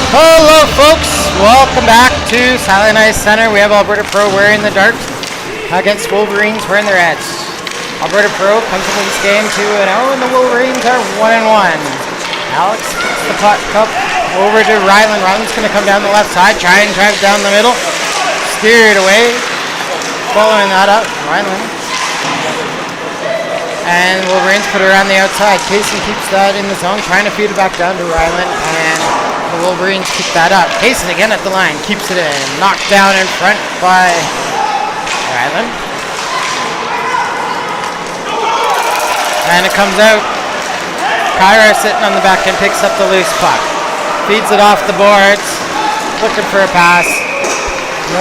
Hello folks, welcome back to SISE Center. We have Alberta Pro wearing the dark against Wolverines wearing the reds. Alberta Pro comes into this game 2-0 and the Wolverines are 1-1. Alex puts the puck up over to Ryland. Ryland's going to come down the left side, try and drive down the middle. Steered away. Following that up, Ryland. And Wolverines put it around the outside. Casey keeps that in the zone, trying to feed it back down to Ryland. And the Wolverines keep that up. Casey again at the line, keeps it in. Knocked down in front by Ryland. And it comes out. Kyra sitting on the back end picks up the loose puck. Feeds it off the boards. Looking for a pass.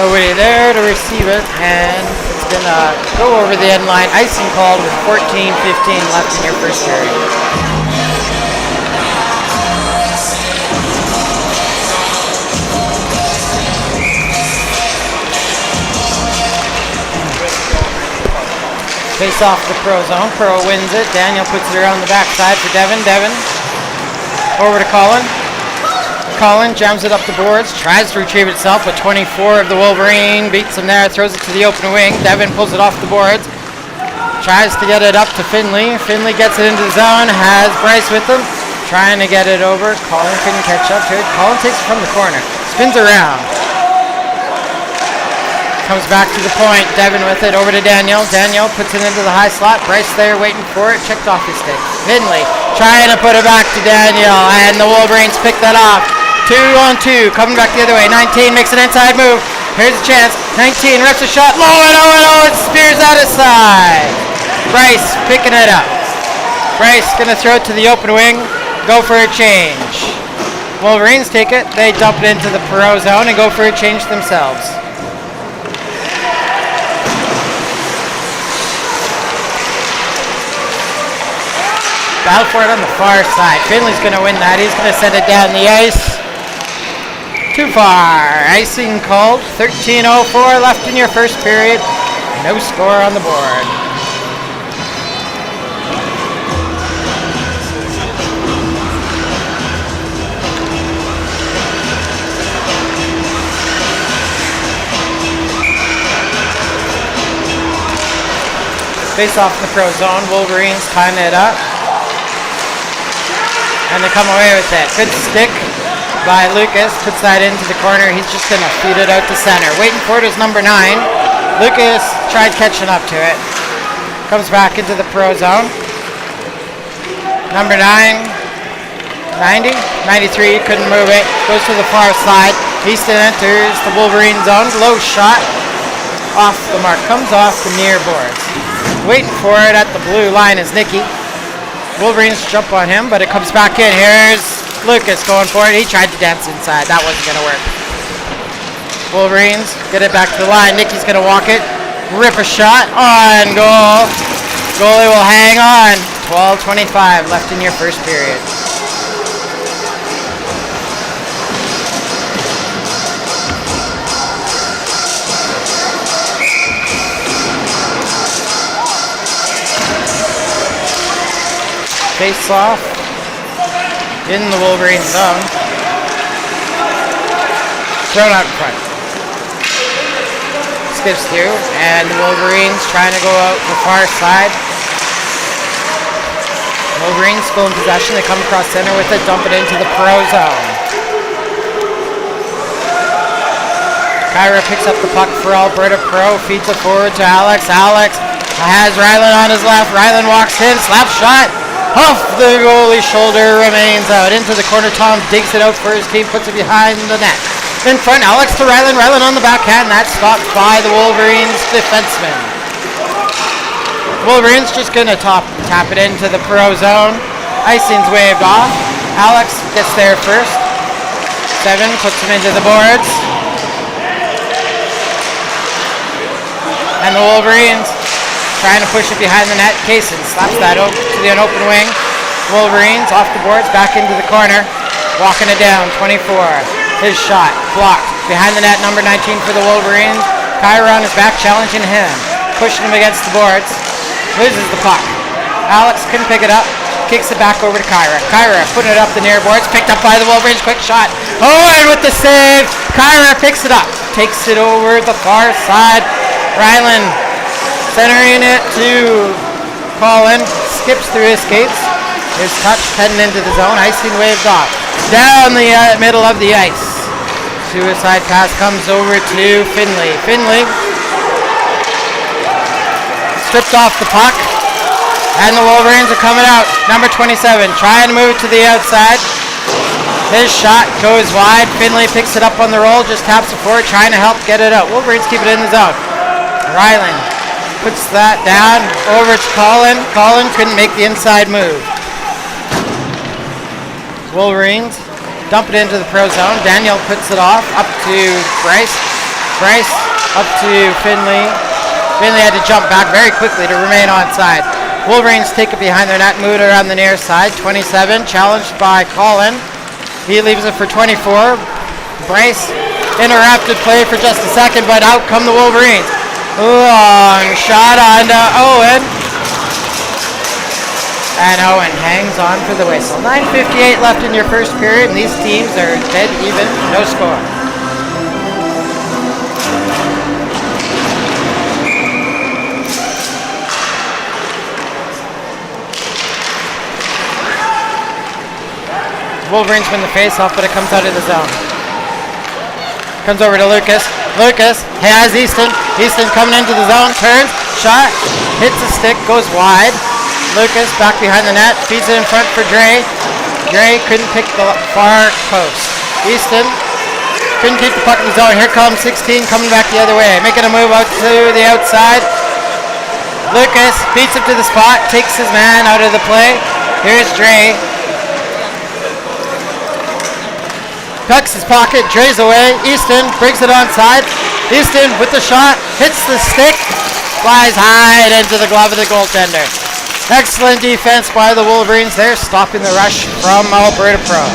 Nobody there to receive it. And it's going to go over the end line. Icing called with 14-15 left in your first period. Face off the Pro zone. Pro wins it. Daniel puts it around the backside for Devin. Devin over to Colin. Colin jams it up the boards. Tries to retrieve itself, but 24 of the Wolverine beats him there. Throws it to the open wing. Devin pulls it off the boards. Tries to get it up to Finley. Finley gets it into the zone. Has Bryce with him. Trying to get it over. Colin couldn't catch up to it. Colin takes it from the corner. Spins around. Comes back to the point. Devin with it over to Daniel. Daniel puts it into the high slot. Bryce there waiting for it. Checked off his stick. Finley trying to put it back to Daniel. And the Wolverines pick that off. 2-on-2. Coming back the other way. 19 makes an inside move. Here's a chance. 19 reps a shot. Low and it spears out his side. Bryce picking it up. Bryce going to throw it to the open wing. Go for a change. Wolverines take it. They dump it into the Pro zone and go for a change themselves. Battle for it on the far side. Finley's going to win that. He's going to send it down the ice. Too far. Icing called. 13:04 left in your first period. No score on the board. Face off in the Pro zone. Wolverines tying it up. And they come away with it. Good stick by Lucas. Puts that into the corner. He's just going to feed it out to center. Waiting for it is number 9. Lucas tried catching up to it. Comes back into the Pro zone. Number 9. 90. 93. Couldn't move it. Goes to the far side. Easton enters the Wolverine zone. Low shot. Off the mark. Comes off the near boards. Waiting for it at the blue line is Nicky. Wolverines jump on him, but it comes back in. Here's Lucas going for it. He tried to dance inside. That wasn't going to work. Wolverines get it back to the line. Nicky's going to walk it. Rip a shot on goal. Goalie will hang on. 12:25 left in your first period. Face off in the Wolverine zone. Thrown out in front. Skips through, and the Wolverines trying to go out the far side. Wolverines still in possession. They come across center with it, dump it into the Pro zone. Kyra picks up the puck for Alberta Pro, feeds it forward to Alex. Alex has Ryland on his left. Ryland walks in, slap shot. Off the goalie's shoulder, remains out into the corner. Tom digs it out for his team, puts it behind the net. In front, Alex to Ryland. Ryland on the backhand. That's stopped by the Wolverines defenseman. Wolverines just going to tap it into the Pro zone. Icing's waved off. Alex gets there first. 7 puts him into the boards. And the Wolverines trying to push it behind the net. Kaysen slaps that to the open wing. Wolverines off the boards, back into the corner. Walking it down, 24. His shot, blocked. Behind the net, number 19 for the Wolverines. Kyra on his back, challenging him. Pushing him against the boards. Loses the puck. Alex couldn't pick it up. kicks it back over to Kyra. Kyra putting it up the near boards, picked up by the Wolverines, quick shot. Owen with the save. Kyra picks it up, takes it over the far side. Ryland centering it to Colin, skips through his skates. His touch heading into the zone, icing waved off. Down the middle of the ice. Suicide pass comes over to Finley. Finley stripped off the puck, and the Wolverines are coming out. Number 27 trying to move to the outside. His shot goes wide. Finley picks it up on the roll, just taps it forward, trying to help get it out. Wolverines keep it in the zone. Ryland puts that down over to Colin. Colin couldn't make the inside move. Wolverines dump it into the pro zone. Daniel puts it off up to Bryce. Bryce up to Finley. Finley had to jump back very quickly to remain onside. Wolverines take it behind their net, move it around the near side. 27 challenged by Colin. He leaves it for 24. Bryce interrupted play for just a second, but out come the Wolverines. Long shot on Owen. And Owen hangs on for the whistle. 9:58 left in your first period, and these teams are dead even, no score. Wolverines win the face-off, but it comes out of the zone. Comes over to Lucas. Lucas has Easton. Easton coming into the zone, turns, shot, hits the stick, goes wide. Lucas back behind the net, feeds it in front for Dre. Dre couldn't pick the far post. Easton couldn't keep the puck in the zone. Here comes 16 coming back the other way, making a move out to the outside. Lucas beats him to the spot, takes his man out of the play. Here's Dre. Tucks his pocket, Dre's away. Easton brings it onside. Easton with the shot, hits the stick, flies high into the glove of the goaltender. Excellent defense by the Wolverines there, stopping the rush from Alberta Pro.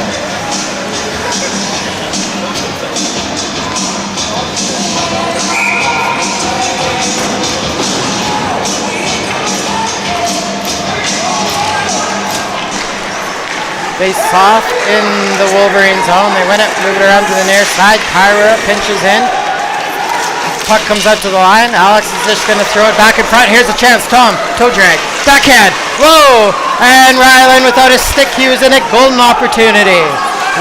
Face off in the Wolverine zone. They win it, move it around to the near side. Kyra pinches in. Puck comes out to the line. Alex is just going to throw it back in front. Here's a chance. Tom, toe drag, backhand, whoa! And Ryland without a stick, he was in a golden opportunity.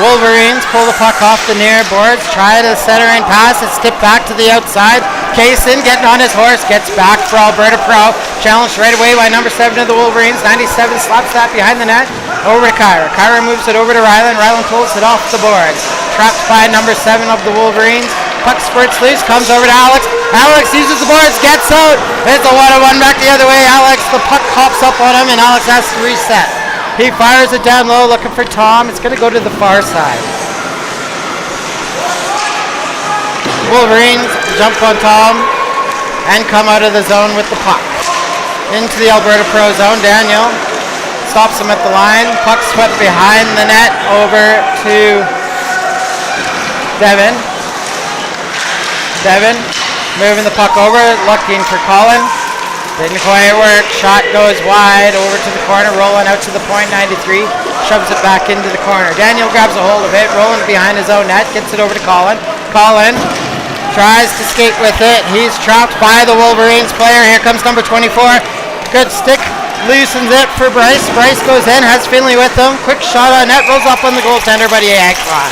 Wolverines pull the puck off the near boards, try to centering pass. It's tipped back to the outside. Kaysen getting on his horse, gets back for Alberta Pro. Challenged right away by number 7 of the Wolverines. 97 slaps that behind the net. Over to Kyra. Kyra moves it over to Ryland. Ryland pulls it off the boards. Trapped by number 7 of the Wolverines. Puck spurts loose, comes over to Alex. Alex uses the boards, gets out. It's a 1-on-1 back the other way. Alex, the puck hops up on him, and Alex has to reset. He fires it down low, looking for Tom. It's going to go to the far side. Wolverines jump on Tom and come out of the zone with the puck. Into the Alberta Pro zone. Daniel stops him at the line. Puck swept behind the net over to Devin. Devin moving the puck over, looking for Colin. Didn't quite work. Shot goes wide over to the corner, rolling out to the point. 93 shoves it back into the corner. Daniel grabs a hold of it, rolling behind his own net, gets it over to Colin. Colin tries to skate with it. He's trapped by the Wolverines player. Here comes number 24. Good stick, loosens it for Bryce. Bryce goes in, has Finley with him. Quick shot on net, rolls up on the goaltender, but he hangs on.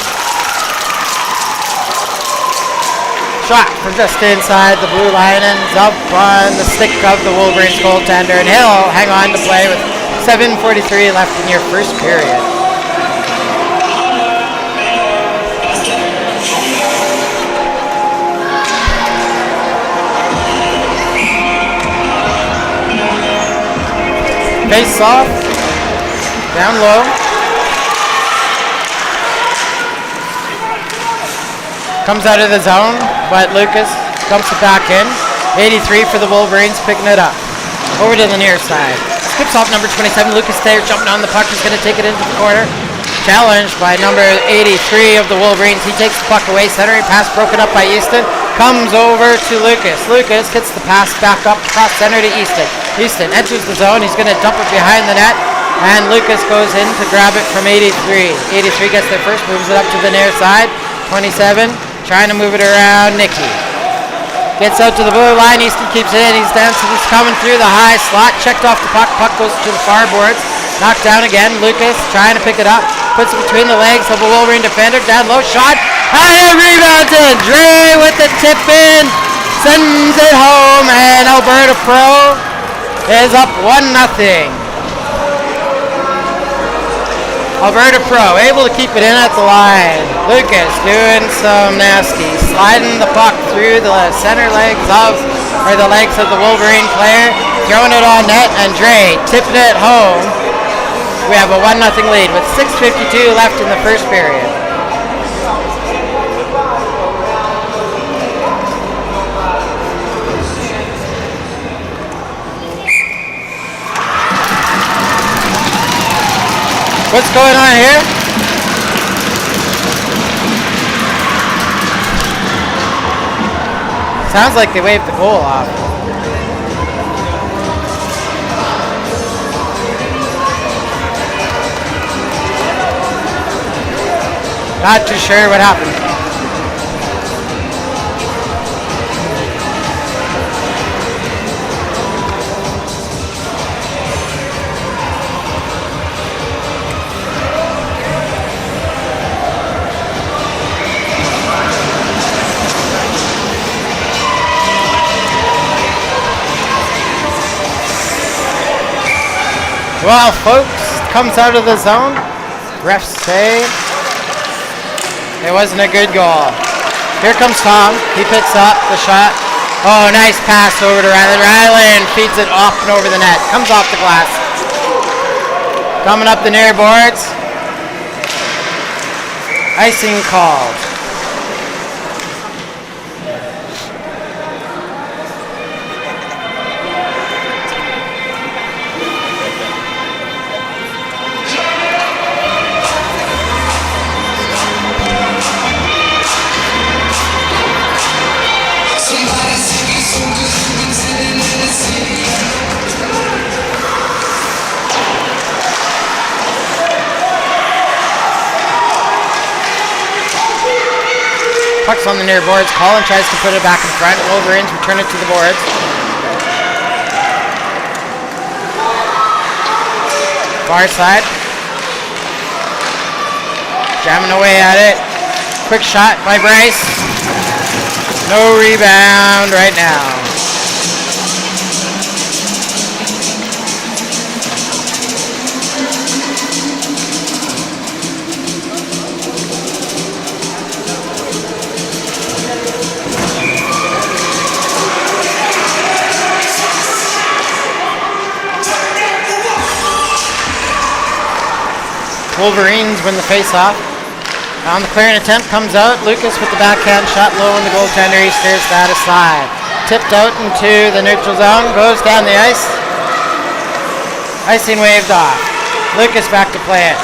Shot from just inside the blue line, ends up on the stick of the Wolverines goaltender, and he'll hang on to play with 7:43 left in your first period. Face off, down low. Comes out of the zone, but Lucas dumps it back in. 83 for the Wolverines, picking it up. Over to the near side. Skips off number 27. Lucas Thayer jumping on the puck. He's going to take it into the corner. Challenged by number 83 of the Wolverines. He takes the puck away. Centering pass broken up by Easton. Comes over to Lucas. Lucas gets the pass back up across center to Easton. Easton enters the zone. He's going to dump it behind the net. And Lucas goes in to grab it from 83. 83 gets there first, moves it up to the near side. 27, trying to move it around Nicky. Gets out to the blue line, Easton keeps it in, he's dancing, he's coming through the high slot, checked off the puck, puck goes to the far boards, knocked down again, Lucas trying to pick it up, puts it between the legs of a Wolverine defender, down low, shot, and it rebounds in, Dre with the tip in, sends it home, and Alberta Pro is up 1-0. Alberta Pro able to keep it in at the line. Lucas doing some nasty, sliding the puck through the center legs of, or the legs of the Wolverine player, throwing it on net, and Dre tipping it home. We have a 1-0 lead with 6:52 left in the first period. What's going on here? Sounds like they waved the goal off. Not too sure what happened. Well, folks, comes out of the zone. Refs say it wasn't a good goal. Here comes Tom. He picks up the shot. Oh, nice pass over to Riley. Riley and feeds it off and over the net. Comes off the glass. Coming up the near boards. Icing called. Puck's on the near boards. Colin tries to put it back in front. Wolverines return it to the boards. Far side. Jamming away at it. Quick shot by Bryce. No rebound right now. Wolverines win the face-off. On the clearing attempt comes out. Lucas with the backhand shot low on the goaltender. He steers that aside. Tipped out into the neutral zone. Goes down the ice. Icing waved off. Lucas back to play it.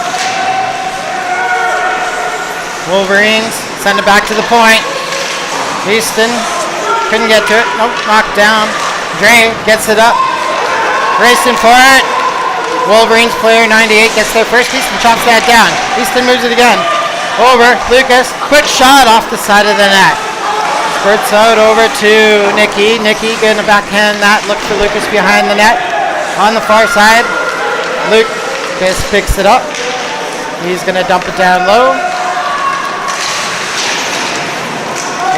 Wolverines send it back to the point. Easton couldn't get to it. Nope, knocked down. Dre gets it up. Racing for it. Wolverines player 98 gets there first. Easton chops that down. Easton moves it again. Over. Lucas. Quick shot off the side of the net. Spurts out over to Nicky. Nicky going to backhand that. Look for Lucas behind the net. On the far side. Lucas picks it up. He's going to dump it down low.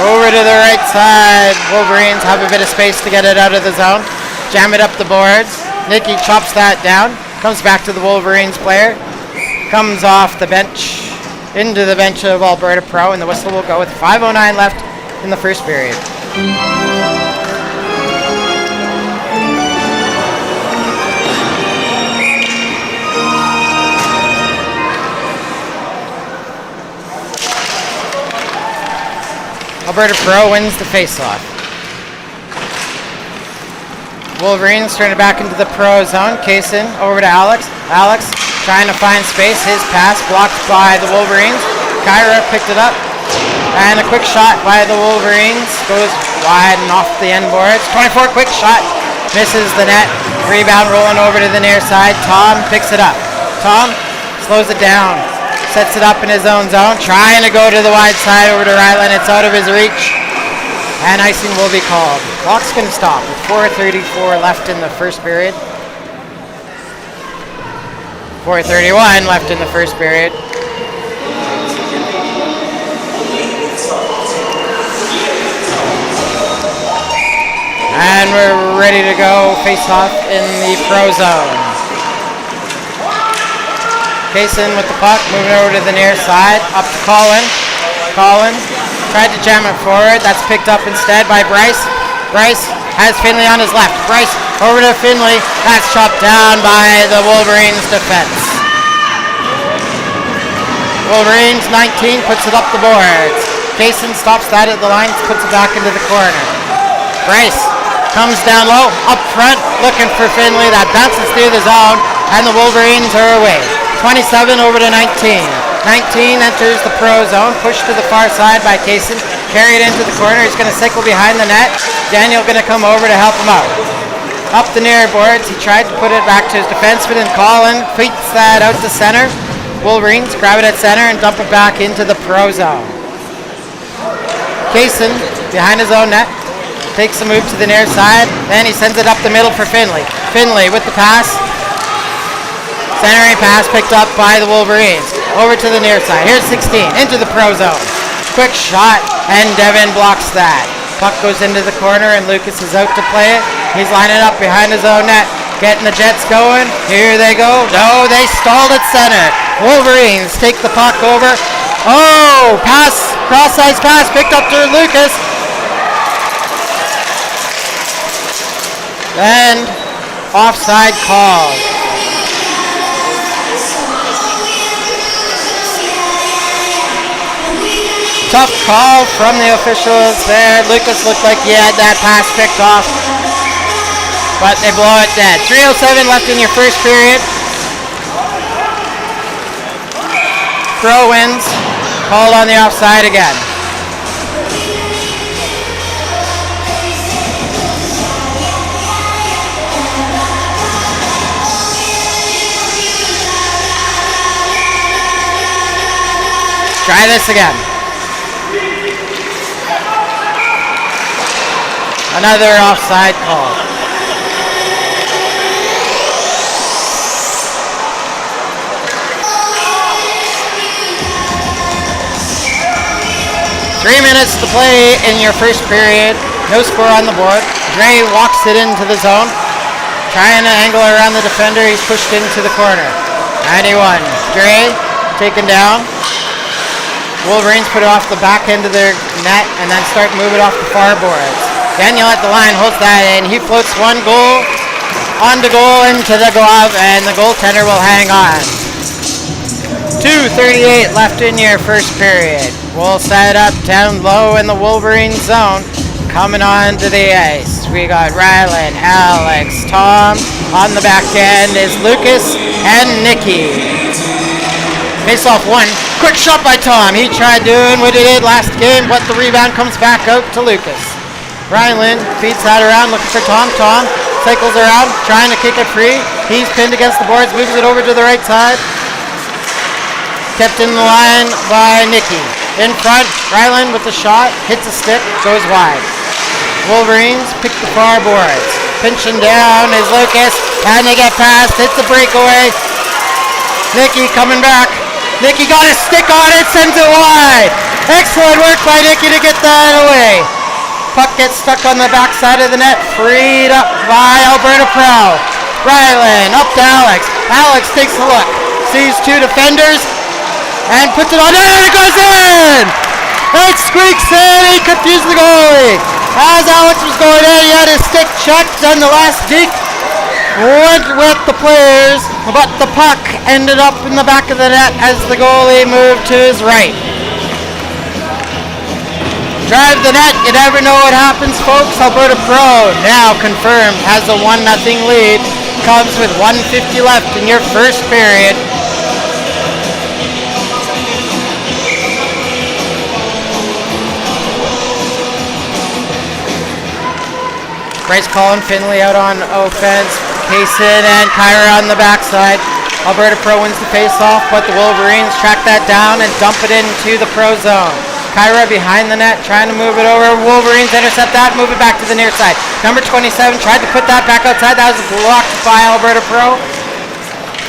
Over to the right side. Wolverines have a bit of space to get it out of the zone. Jam it up the boards. Nicky chops that down. Comes back to the Wolverines player. Comes off the bench into the bench of Alberta Pro, and the whistle will go with 5:09 left in the first period. Alberta Pro wins the face-off. Wolverines turn it back into the Pro zone. Kaysen over to Alex. Alex trying to find space. His pass blocked by the Wolverines. Kyra picked it up. And a quick shot by the Wolverines. Goes wide and off the end boards. 24 quick shot. Misses the net. Rebound rolling over to the near side. Tom picks it up. Tom slows it down. Sets it up in his own zone. Trying to go to the wide side over to Ryland. It's out of his reach. And icing will be called. Clock's going to stop with 4:34 left in the first period. 4:31 left in the first period. And we're ready to go face off in the pro zone. Kaysen with the puck, moving over to the near side, up to Colin. Colin tried to jam it forward. That's picked up instead by Bryce. Bryce has Finley on his left. Bryce over to Finley. That's chopped down by the Wolverines defense. Wolverines 19 puts it up the boards. Kaysen stops that at the line, puts it back into the corner. Bryce comes down low, up front, looking for Finley. That bounces through the zone, and the Wolverines are away. 27 over to 19. 19 enters the pro zone, pushed to the far side by Kaysen, carried into the corner. He's going to cycle behind the net. Daniel going to come over to help him out. Up the near boards, he tried to put it back to his defenseman, and Colin feeds that out to center. Wolverines grab it at center and dump it back into the pro zone. Kaysen behind his own net. Takes a move to the near side, then he sends it up the middle for Finley. Finley with the pass. Centering pass picked up by the Wolverines. Over to the near side. Here's 16 into the pro zone. Quick shot, and Devin blocks that. Puck goes into the corner, and Lucas is out to play it. He's lining up behind his own net. Getting the Jets going. Here they go. No, they stalled at center. Wolverines take the puck over. Oh, pass, cross-ice pass picked up to Lucas. And offside call. Tough call from the officials there. Lucas looked like he had that pass picked off, but they blow it dead. 3:07 left in your first period. Pro wins. Called on the offside again. Try this again. Another offside call. Three minutes to play in your first period. No score on the board. Dre walks it into the zone. Trying to angle around the defender. He's pushed into the corner. 91. Dre taken down. Wolverines put it off the back end of their net and then start moving off the far boards. Daniel at the line holds that in. He floats one goal on the goal into the glove, and the goaltender will hang on. 2:38 left in your first period. We'll set up down low in the Wolverine zone. Coming on to the ice, we got Rylan, Alex, Tom. On the back end is Lucas and Nicky. Face off one. Quick shot by Tom. He tried doing what he did last game, but the rebound comes back out to Lucas. Rylan feeds that around, looking for Tom. Tom cycles around, trying to kick it free. He's pinned against the boards, moves it over to the right side. Kept in the line by Nicky. In front, Rylan with the shot, hits a stick, goes wide. Wolverines pick the far boards. Pinching down is Lucas, and they get past, hits the breakaway. Nicky coming back. Nicky got a stick on it, sends it wide. Excellent work by Nicky to get that away. Puck gets stuck on the backside of the net, freed up by Alberta Pro. Rylan up to Alex. Alex takes a look, sees two defenders, and puts it on, and it goes in! It squeaks in, he confused the goalie. As Alex was going in, he had his stick checked, and the last deke went with the players, but the puck ended up in the back of the net as the goalie moved to his right. Drive the net, you never know what happens, folks. Alberta Pro now confirmed has a 1-0 lead. Comes with 1:50 left in your first period. Bryce calling Finley out on offense. Kaysen and Kyra on the backside. Alberta Pro wins the face-off, but the Wolverines track that down and dump it into the Pro zone. Kyra behind the net, trying to move it over. Wolverines intercept that, move it back to the near side. Number 27 tried to put that back outside. That was blocked by Alberta Pro.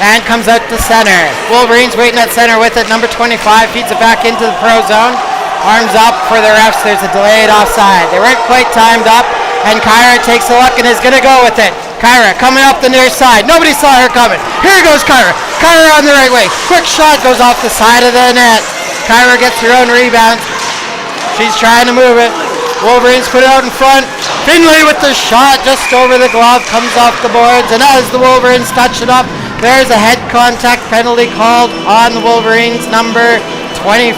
And comes out to center. Wolverines waiting at center with it. Number 25 feeds it back into the Pro zone. Arms up for the refs. There's a delayed offside. They weren't quite timed up. And Kyra takes a look and is going to go with it. Kyra coming up the near side. Nobody saw her coming. Here goes Kyra. Kyra on the right way. Quick shot goes off the side of the net. Kyra gets her own rebound. She's trying to move it. Wolverines put it out in front. Finley with the shot just over the glove. Comes off the boards. And as the Wolverines touch it up, there's a head contact penalty called on the Wolverines, number 24.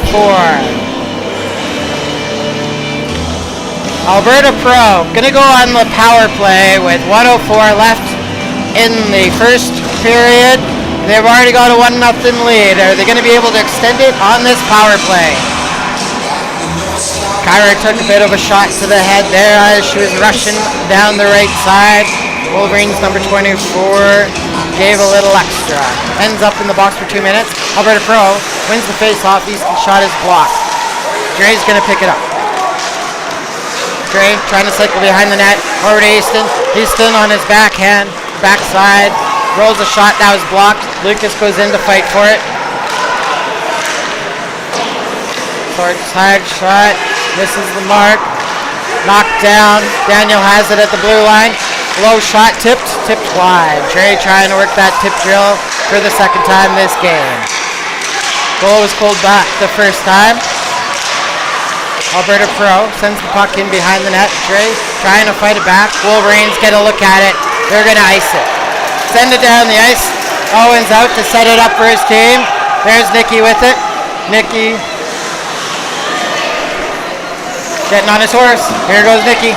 Alberta Pro going to go on the power play with 1:04 left in the first period. They've already got a 1-0 lead. Are they going to be able to extend it on this power play? Kyra took a bit of a shot to the head there as she was rushing down the right side. Wolverines number 24 gave a little extra. Ends up in the box for 2 minutes. Alberta Pro wins the face-off. Easton's shot is blocked. Dre's going to pick it up. Dre trying to cycle behind the net. Over to Easton. Easton on his backhand. Backside. Rolls a shot. That was blocked. Lucas goes in to fight for it. Short side shot. Misses the mark. Knocked down. Daniel has it at the blue line. Low shot tipped wide. Trey trying to work that tip drill for the second time this game. Goal was pulled back the first time. Alberta Pro sends the puck in behind the net. Trey trying to fight it back. Wolverines get a look at it. They're going to ice it. Send it down the ice. Owens out to set it up for his team. There's Nicky with it. Nicky getting on his horse. Here goes Nicky.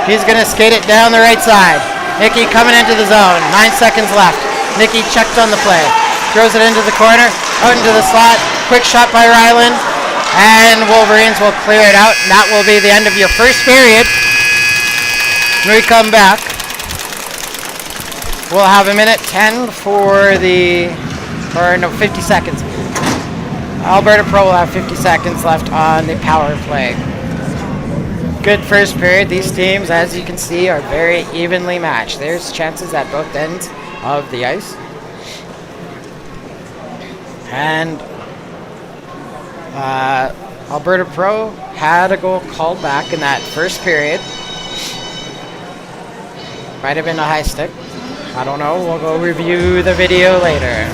He's going to skate it down the right side. Nicky coming into the zone. 9 seconds left. Nicky checked on the play. Throws it into the corner. Out into the slot. Quick shot by Ryland. And Wolverines will clear it out. And that will be the end of your first period. When we come back, we'll have a minute 10 for the... Or no, 50 seconds. Alberta Pro will have 50 seconds left on the power play. Good first period. These teams, as you can see, are very evenly matched. There's chances at both ends of the ice. And Alberta Pro had a goal called back in that first period. Might have been a high stick. I don't know. We'll go review the video later.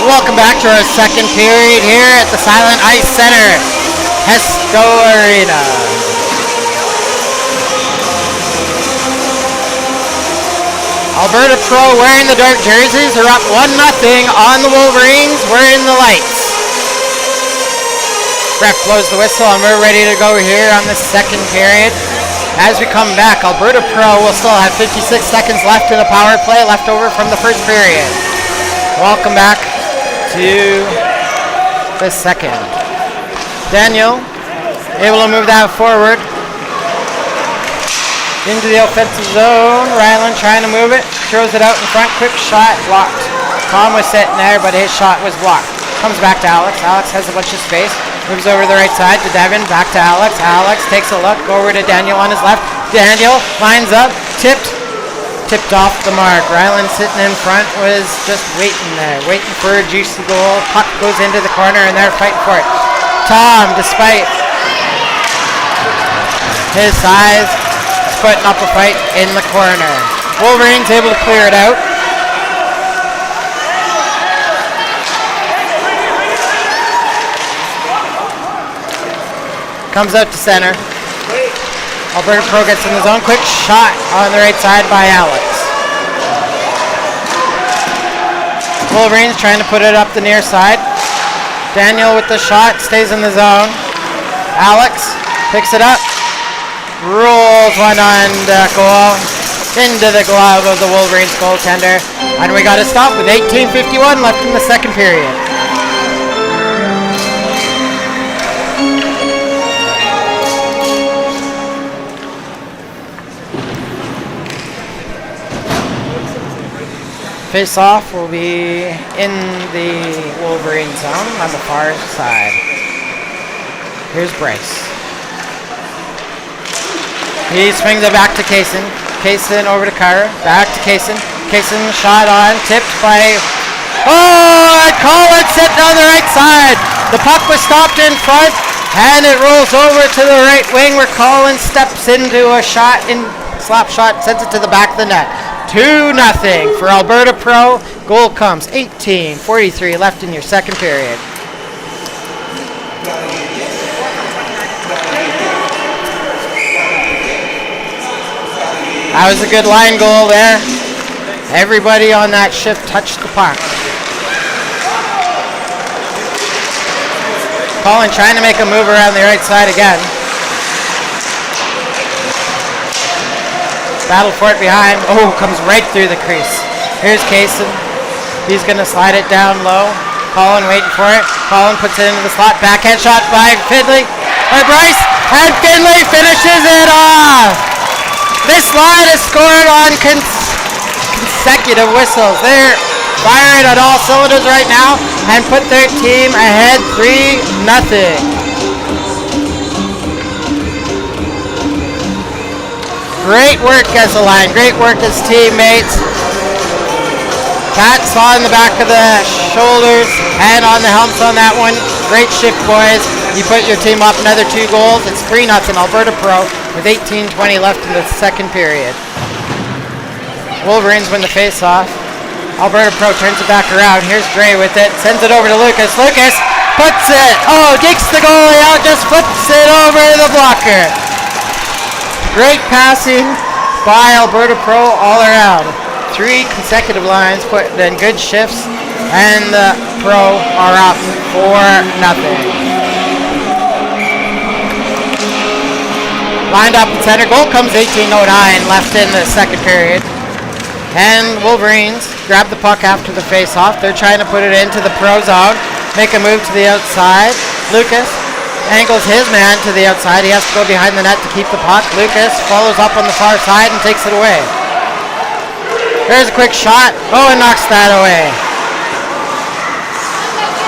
Welcome back to our second period here at the Silent Ice Center, Hesco Arena. Alberta Pro wearing the dark jerseys are up 1-0 on the Wolverines wearing the lights. Ref blows the whistle and we're ready to go here on the second period. As we come back, Alberta Pro will still have 56 seconds left in the power play left over from the first period. Welcome back to the second. Daniel able to move that forward into the offensive zone. Ryland trying to move it, throws it out in front. Quick shot blocked. Tom was sitting there, but his shot was blocked. Comes back to Alex. Alex has a bunch of space. Moves over the right side to Devin. Back to Alex. Alex takes a look over to Daniel on his left. Daniel lines up, tipped off the mark. Ryland sitting in front was just waiting there, waiting for a juicy goal. Puck goes into the corner and they're fighting for it. Tom, despite his size, is putting up a fight in the corner. Wolverines able to clear it out. Comes out to center. Alberta Pro gets in the zone. Quick shot on the right side by Alex. Wolverines trying to put it up the near side. Daniel with the shot, stays in the zone. Alex picks it up, rolls one on the goal, into the glove of the Wolverines goaltender. And we got a stop with 18:51 left in the second period. Face-off will be in the Wolverine zone on the far side. Here's Bryce. He swings it back to Kaysen. Kaysen over to Kyra. Back to Kaysen. Kaysen shot on, tipped by... Oh, and Collins set down the right side. The puck was stopped in front, and it rolls over to the right wing where Collins steps into a shot, slap shot, sends it to the back of the net. 2-0 for Alberta Pro. Goal comes 18:43 left in your second period. That was a good line goal there. Everybody on that shift touched the puck. Colin trying to make a move around the right side again. Battle for it behind. Oh, comes right through the crease. Here's Kaysen. He's going to slide it down low. Colin waiting for it. Colin puts it into the slot. Backhand shot by Bryce. And Finley finishes it off. This line is scored on consecutive whistles. They're firing on all cylinders right now and put their team ahead 3-0. Great work as a line, great work as teammates. Pat saw in the back of the shoulders and on the helmets on that one. Great shift, boys. You put your team up another 2 goals. It's 3-0 Alberta Pro with 18:20 left in the second period. Wolverines win the face-off. Alberta Pro turns it back around. Here's Dre with it. Sends it over to Lucas. Lucas puts it. Oh, dinks the goalie out. Just flips it over the blocker. Great passing by Alberta Pro all around. 3 consecutive lines put in good shifts, and the Pro are up 4-0. Lined up in center. Goal comes 18:09 left in the second period. And Wolverines grab the puck after the face-off. They're trying to put it into the Pro zone. Make a move to the outside. Lucas angles his man to the outside. He has to go behind the net to keep the puck. Lucas follows up on the far side and takes it away. There's a quick shot. Oh, and knocks that away.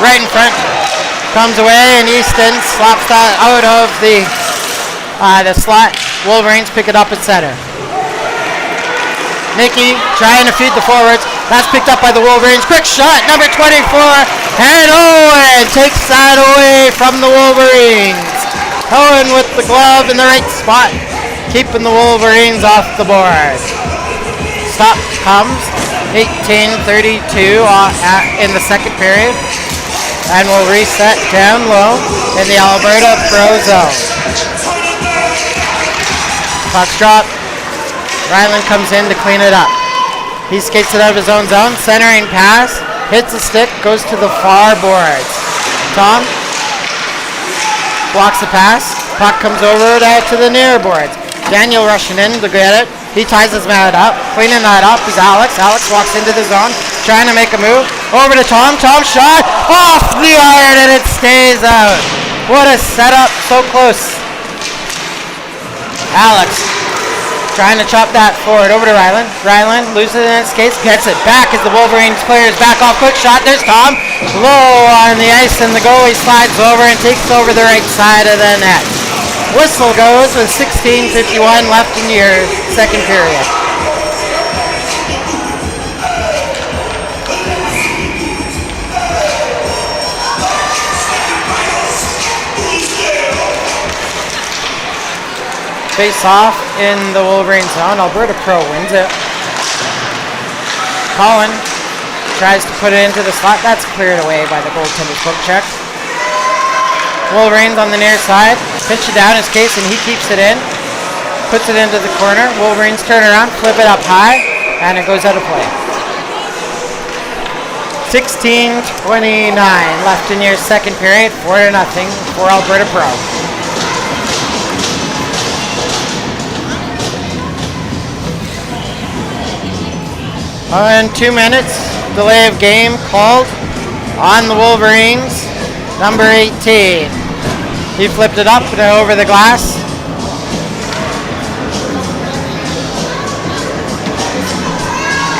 Right in front. Comes away, and Easton slaps that out of the slot. Wolverines pick it up at center. Nicky trying to feed the forwards. That's picked up by the Wolverines. Quick shot, number 24. And Owen takes that away from the Wolverines. Owen with the glove in the right spot, keeping the Wolverines off the board. Stop comes 18:32 in the second period. And we'll reset down low in the Alberta Pro zone. Puck's dropped. Ryland comes in to clean it up. He skates it out of his own zone. Centering pass. Hits the stick. Goes to the far boards. Tom blocks the pass. Puck comes over to the near boards. Daniel rushing in to get it. He ties his man up. Cleaning that up is Alex. Alex walks into the zone. Trying to make a move. Over to Tom. Tom shot. Off the iron and it stays out. What a setup. So close. Alex trying to chop that forward over to Ryland. Ryland loses in his skates, gets it back as the Wolverines players back off. Quick shot. There's Tom. Low on the ice, and the goalie slides over and takes over the right side of the net. Whistle goes with 16:51 left in your second period. Face off in the Wolverine zone. Alberta Pro wins it. Colin tries to put it into the slot. That's cleared away by the goaltender's poke check. Wolverines on the near side. Pitch it down his case and he keeps it in. Puts it into the corner. Wolverines turn around, flip it up high, and it goes out of play. 16:29 left in your second period. 4-0 for Alberta Pro. On 2 minutes, delay of game called on the Wolverines. Number 18. He flipped it up and over the glass.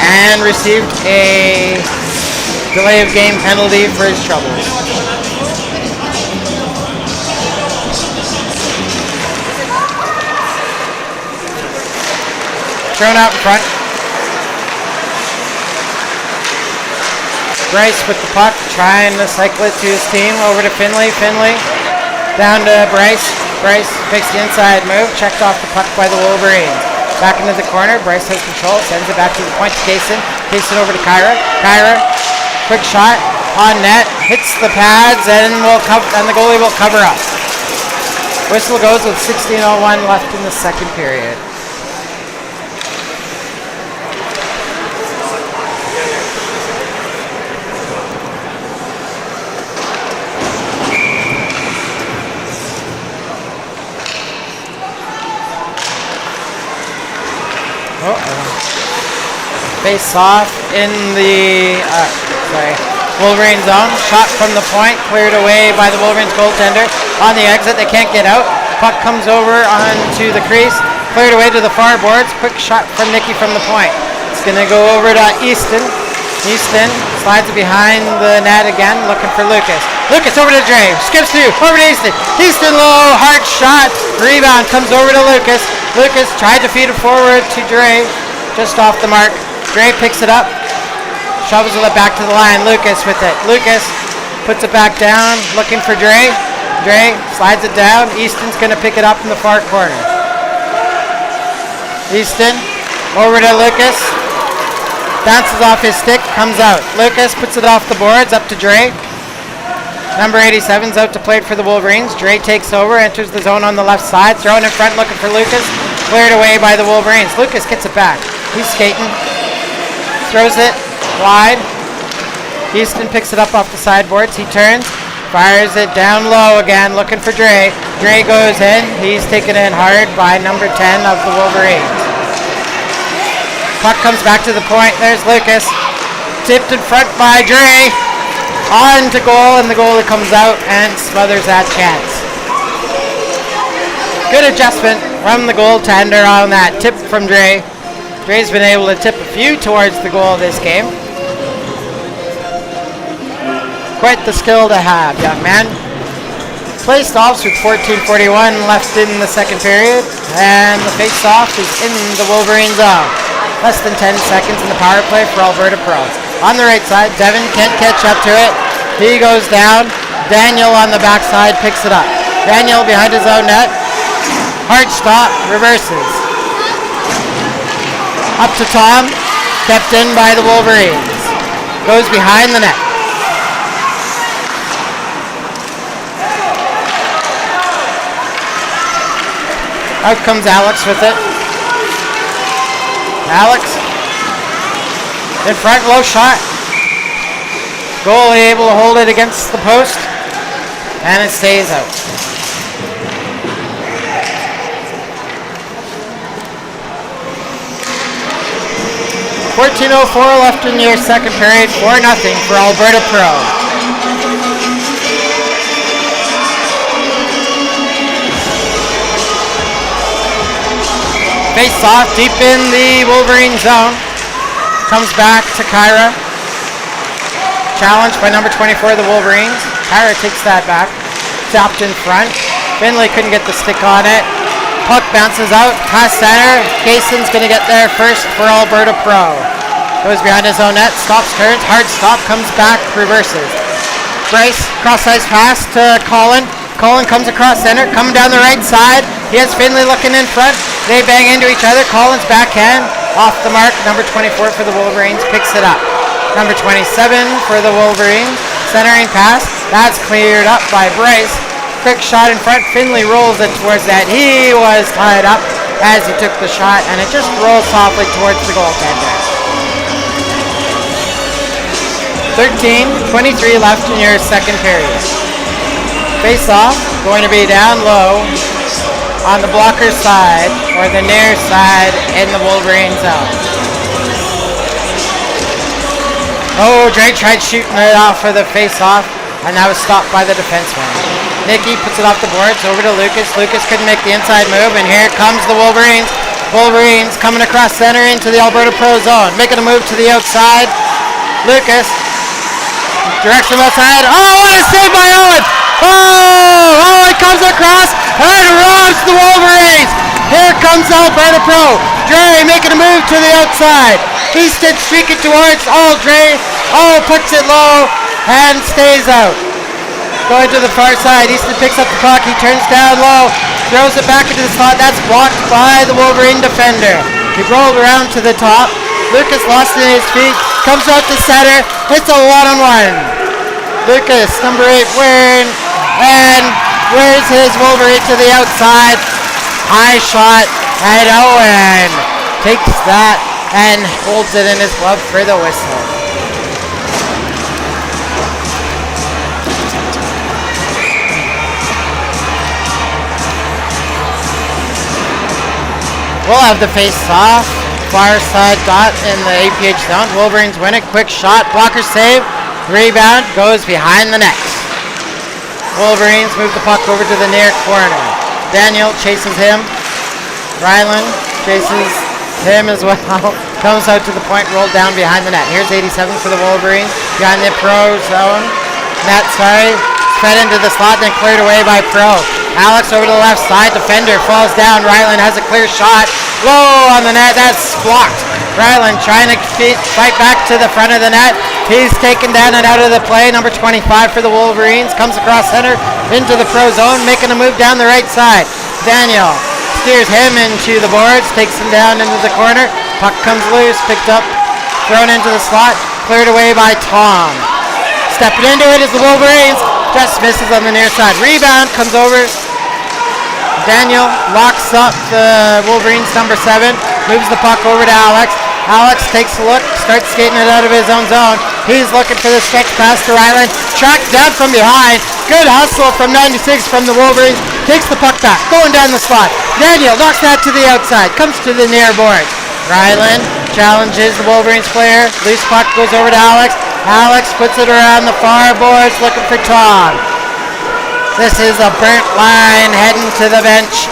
And received a delay of game penalty for his troubles. Thrown out in front. Bryce with the puck, trying to cycle it to his team. Over to Finley. Finley down to Bryce. Bryce makes the inside move. Checked off the puck by the Wolverines. Back into the corner. Bryce has control. Sends it back to the point to Kaysen. Kaysen over to Kyra. Kyra, quick shot on net. Hits the pads and the goalie will cover up. Whistle goes with 16:01 left in the second period. Face off in the Wolverine zone. Shot from the point, cleared away by the Wolverines goaltender. On the exit, they can't get out. Puck comes over onto the crease, cleared away to the far boards. Quick shot from Nicky from the point. It's going to go over to Easton. Easton slides it behind the net again, looking for Lucas. Lucas over to Dre, skips through, over to Easton. Easton low, hard shot. Rebound comes over to Lucas. Lucas tried to feed it forward to Dre, just off the mark. Dre picks it up, shovels it back to the line. Lucas with it. Lucas puts it back down, looking for Dre. Dre slides it down. Easton's going to pick it up in the far corner. Easton over to Lucas. Bounces off his stick, comes out. Lucas puts it off the boards, up to Dre. Number 87's out to play for the Wolverines. Dre takes over, enters the zone on the left side. Thrown in front, looking for Lucas. Cleared away by the Wolverines. Lucas gets it back. He's skating. Throws it wide. Houston picks it up off the sideboards. He turns, fires it down low again, looking for Dre. Dre goes in. He's taken in hard by number 10 of the Wolverines. Puck comes back to the point. There's Lucas. Tipped in front by Dre. On to goal, and the goalie comes out and smothers that chance. Good adjustment from the goaltender on that tip from Dre. Dre's been able to tip a few towards the goal this game. Quite the skill to have, young man. Play stops with 14:41 left in the second period, and the face-off is in the Wolverine zone. Less than 10 seconds in the power play for Alberta Pro. On the right side, Devin can't catch up to it. He goes down. Daniel on the backside picks it up. Daniel behind his own net. Hard stop, reverses. Up to Tom, kept in by the Wolverines. Goes behind the net. Out comes Alex with it. Alex in front, low shot. Goalie able to hold it against the post, and it stays out. .14:04 left in your second period. 4-0 for Alberta Pro. Face off deep in the Wolverine zone. Comes back to Kyra. Challenged by number 24 of the Wolverines. Kyra takes that back. Stopped in front. Finley couldn't get the stick on it. Puck bounces out, past center. Kaysen's going to get there first for Alberta Pro. Goes behind his own net, stops, turns, hard stop, comes back, reverses. Bryce, cross-ice pass to Colin. Colin comes across center, coming down the right side. He has Finley looking in front. They bang into each other. Colin's backhand, off the mark. Number 24 for the Wolverines picks it up. Number 27 for the Wolverines, centering pass. That's cleared up by Bryce. Quick shot in front. Finley rolls it towards that. He was tied up as he took the shot, and it just rolls softly towards the goaltender. 13:23 left in your second period. Face off, going to be down low on the blocker side or the near side in the Wolverine zone. Oh, Drake tried shooting it off for the face off, and that was stopped by the defenseman. Nicky puts it off the boards over to Lucas. Lucas couldn't make the inside move, and here comes the Wolverines. Wolverines coming across center into the Alberta Pro zone, making a move to the outside. Lucas directs him outside. Oh, what a save by Owen! Oh, Owen comes across and robs the Wolverines. Here comes Alberta Pro. Dre making a move to the outside. Easton streaking towards Dre. Puts it low and stays out. Going to the far side. Easton picks up the puck. He turns down low. Throws it back into the slot. That's blocked by the Wolverine defender. He rolled around to the top. Lucas lost in his feet. Comes out to center. Hits a one-on-one. Lucas, number 8, wearing and wears his Wolverine to the outside. High shot. And Owen takes that and holds it in his glove for the whistle. We'll have the face off. Far side dot in the APH zone. Wolverines win it. Quick shot. Blocker save. Rebound goes behind the net. Wolverines move the puck over to the near corner. Daniel chases him. Ryland chases him as well. Comes out to the point, rolled down behind the net. Here's 87 for the Wolverines. Behind the Pro zone. Net, fed into the slot, then cleared away by Pro. Alex over to the left side. Defender falls down. Ryland has a clear shot. Low on the net. That's blocked. Ryland trying to fight back to the front of the net. He's taken down and out of the play. Number 25 for the Wolverines. Comes across center into the Pro zone. Making a move down the right side. Daniel steers him into the boards. Takes him down into the corner. Puck comes loose. Picked up. Thrown into the slot. Cleared away by Tom. Stepping into it is the Wolverines. Just misses on the near side. Rebound comes over. Daniel locks up the Wolverines number 7. Moves the puck over to Alex. Alex takes a look. Starts skating it out of his own zone. He's looking for the stretch pass to Ryland. Tracked down from behind. Good hustle from 96 from the Wolverines. Takes the puck back. Going down the slot. Daniel knocks that to the outside. Comes to the near board. Ryland challenges the Wolverines player. Loose puck goes over to Alex. Alex puts it around the far boards looking for Tom. This is a burnt line heading to the bench.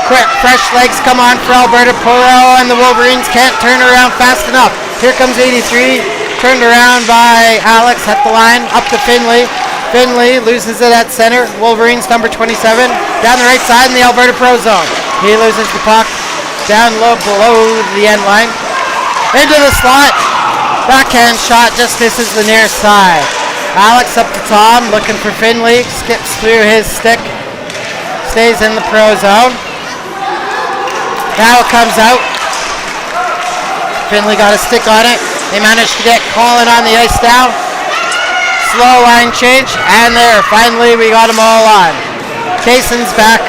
Quick, fresh legs come on for Alberta Pro, and the Wolverines can't turn around fast enough. Here comes 83, turned around by Alex at the line, up to Finley. Finley loses it at center. Wolverines number 27, down the right side in the Alberta Pro zone. He loses the puck down low below the end line. Into the slot. Backhand shot just misses the near side. Alex up to Tom, looking for Finley. Skips through his stick. Stays in the Pro zone. Now it comes out. Finley got a stick on it. They managed to get Colin on the ice now. Slow line change. And there, finally we got them all on. Jason's back.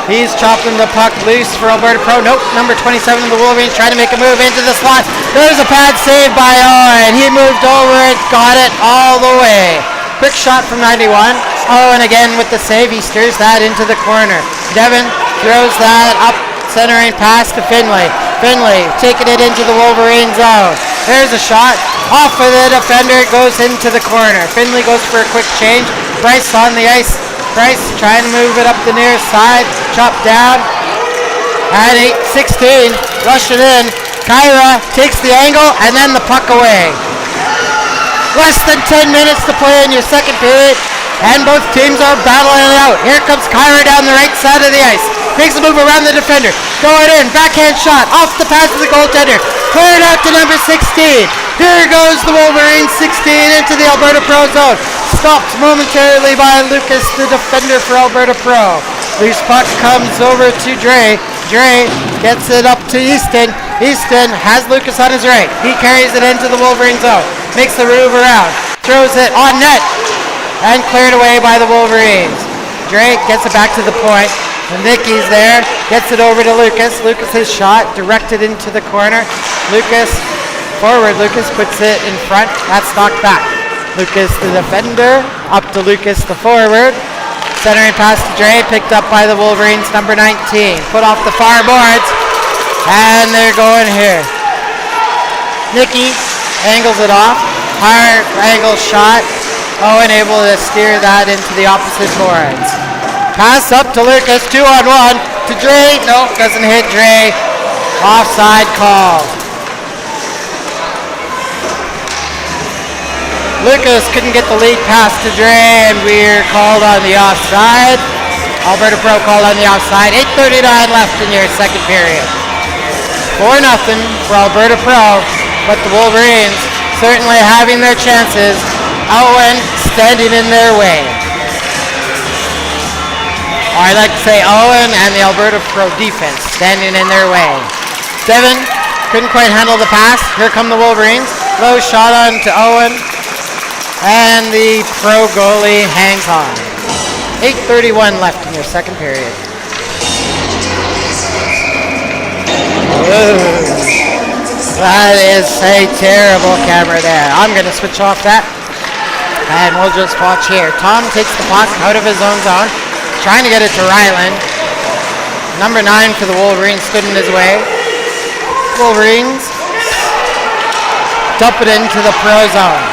He's chopping the puck loose for Alberta Pro. Nope, number 27 of the Wolverines trying to make a move into the slot. There's a pad save by Owen. He moved over it, got it all the way. Quick shot from 91. Owen again with the save. He steers that into the corner. Devin throws that up, centering pass to Finley. Finley taking it into the Wolverine zone. There's a shot. Off of the defender, it goes into the corner. Finley goes for a quick change. Bryce on the ice. Bryce trying to move it up the near side. Chopped down. At 8-16. Rushing in. Kyra takes the angle and then the puck away. Less than 10 minutes to play in your second period. And both teams are battling it out. Here comes Kyra down the right side of the ice. Makes a move around the defender. Going in. Backhand shot. Off the pass of the goaltender. Cleared out to number 16. Here goes the Wolverines 16 into the Alberta Pro zone. Stopped momentarily by Lucas, the defender for Alberta Pro. Loose puck comes over to Dre. Dre gets it up to Easton. Easton has Lucas on his right. He carries it into the Wolverine zone. Makes the move around. Throws it on net. And cleared away by the Wolverines. Dre gets it back to the point. And Nicky's there. Gets it over to Lucas. Lucas's shot directed into the corner. Lucas forward. Lucas puts it in front. That's knocked back. Lucas the defender, up to Lucas the forward. Centering pass to Dre, picked up by the Wolverines, number 19. Put off the far boards, and they're going here. Nicky angles it off, hard angle shot. Owen able to steer that into the opposite boards. Pass up to Lucas, 2-on-1 to Dre. Nope, doesn't hit Dre. Offside call. Lucas couldn't get the lead pass to Dre, and we're called on the offside. Alberta Pro called on the offside. 8:39 left in your second period. 4-0 for Alberta Pro, but the Wolverines certainly having their chances. Owen standing in their way. Or I like to say Owen and the Alberta Pro defense standing in their way. Devin couldn't quite handle the pass. Here come the Wolverines. Low shot on to Owen. And the Pro goalie hangs on. 8:31 left in your second period. Ooh, that is a terrible camera there. I'm going to switch off that. And we'll just watch here. Tom takes the puck out of his own zone. Trying to get it to Ryland. Number 9 for the Wolverines stood in his way. Wolverines dump it into the Pro zone.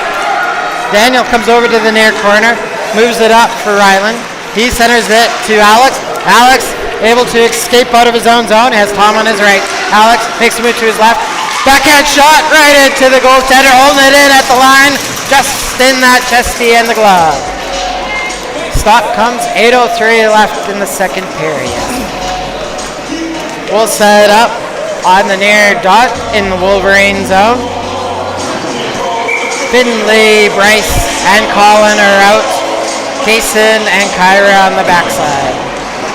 Daniel comes over to the near corner, moves it up for Ryland. He centers it to Alex. Alex able to escape out of his own zone. He has Tom on his right. Alex makes a move to his left. Backhand shot right into the goaltender, holding it in at the line. Just in that chesty and the glove. Stop comes, 8:03 left in the second period. We'll set up on the near dot in the Wolverine zone. Finley, Bryce, and Colin are out. Kaysen and Kyra on the backside.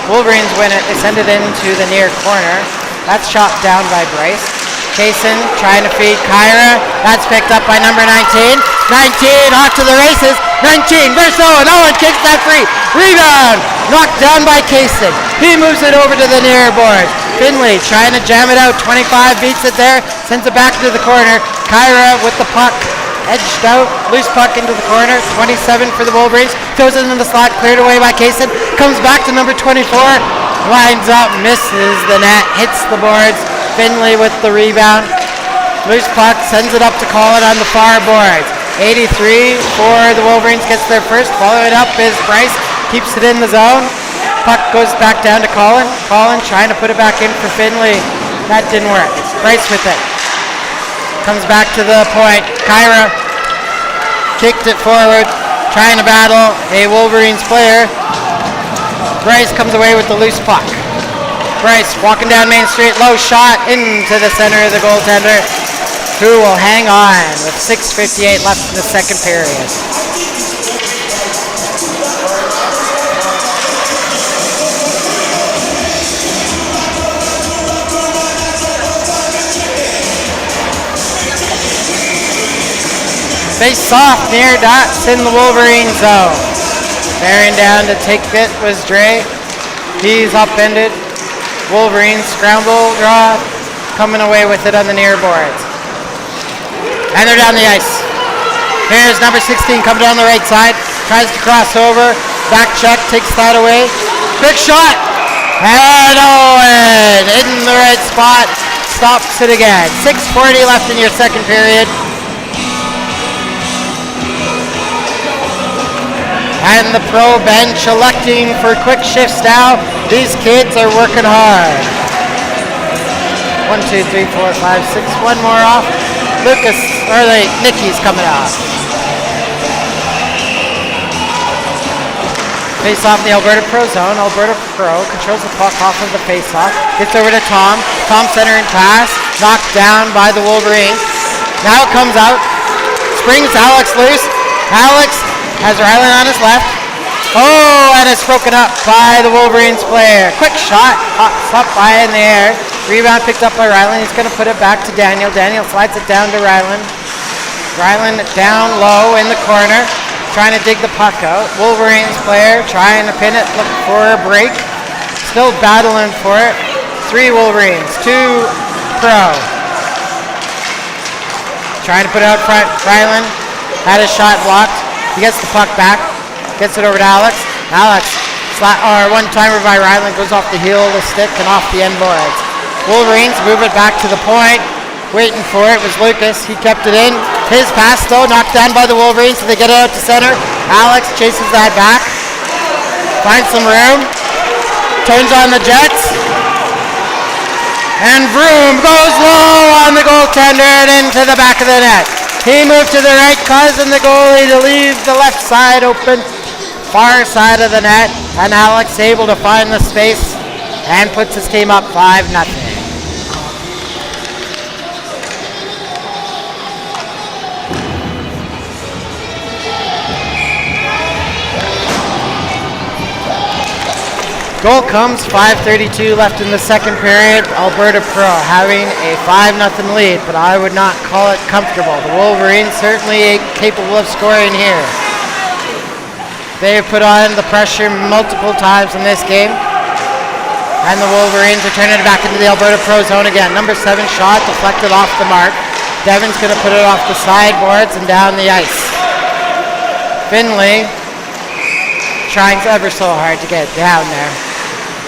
Wolverines win it. They send it into the near corner. That's chopped down by Bryce. Kaysen trying to feed Kyra. That's picked up by number 19. 19 off to the races. 19 versus Owen. Owen kicks that free. Rebound. Knocked down by Kaysen. He moves it over to the near board. Finley trying to jam it out. 25 beats it there. Sends it back to the corner. Kyra with the puck. Edged out, loose puck into the corner, 27 for the Wolverines, throws it into the slot, cleared away by Kaysen, comes back to number 24, lines up, misses the net, hits the boards, Finley with the rebound, loose puck, sends it up to Colin on the far boards, 83 for the Wolverines, gets there first, following up is Bryce, keeps it in the zone, puck goes back down to Colin, Colin trying to put it back in for Finley, that didn't work, Bryce with it. Comes back to the point. Kyra kicked it forward, trying to battle a Wolverines player. Bryce comes away with the loose puck. Bryce walking down Main Street, low shot into the center of the goaltender, who will hang on with 6:58 left in the second period. Face off near dots in the Wolverine zone. Bearing down to take it was Dre. He's upended. Wolverine scramble draw, coming away with it on the near boards. And they're down the ice. Here's number 16 coming down the right side. Tries to cross over. Back check, takes that away. Quick shot. And Owen in the right spot. Stops it again. 6:40 left in your second period. And the Pro bench electing for quick shifts now. These kids are working hard. 1, 2, 3, 4, 5, 6. One more off. Nicky's coming off. Face off the Alberta Pro zone. Alberta Pro controls the puck off of the face off. Gets over to Tom. Tom centering pass. Knocked down by the Wolverines. Now it comes out. Springs Alex loose. Alex has Ryland on his left. Oh, and it's broken up by the Wolverines player. Quick shot, pops up high in the air. Rebound picked up by Ryland. He's going to put it back to Daniel. Daniel slides it down to Ryland. Ryland down low in the corner, trying to dig the puck out. Wolverines player trying to pin it, looking for a break. Still battling for it. 3 Wolverines, 2 Pro. Trying to put it out front. Ryland had his shot blocked. He gets the puck back, gets it over to Alex. Alex, one-timer by Ryland, goes off the heel of the stick and off the end boards. Wolverines move it back to the point. Waiting for it was Lucas. He kept it in. His pass though knocked down by the Wolverines, so they get it out to center. Alex chases that back. Finds some room. Turns on the Jets. And Vroom goes low on the goaltender and into the back of the net. He moved to the right, causing the goalie to leave the left side open. Far side of the net. And Alex able to find the space and puts his team up 5-0. Goal comes, 5:32 left in the second period. Alberta Pro having a 5-0 lead, but I would not call it comfortable. The Wolverines certainly capable of scoring here. They have put on the pressure multiple times in this game. And the Wolverines are turning it back into the Alberta Pro zone again. Number 7 shot deflected off the mark. Devin's going to put it off the sideboards and down the ice. Finley trying ever so hard to get it down there,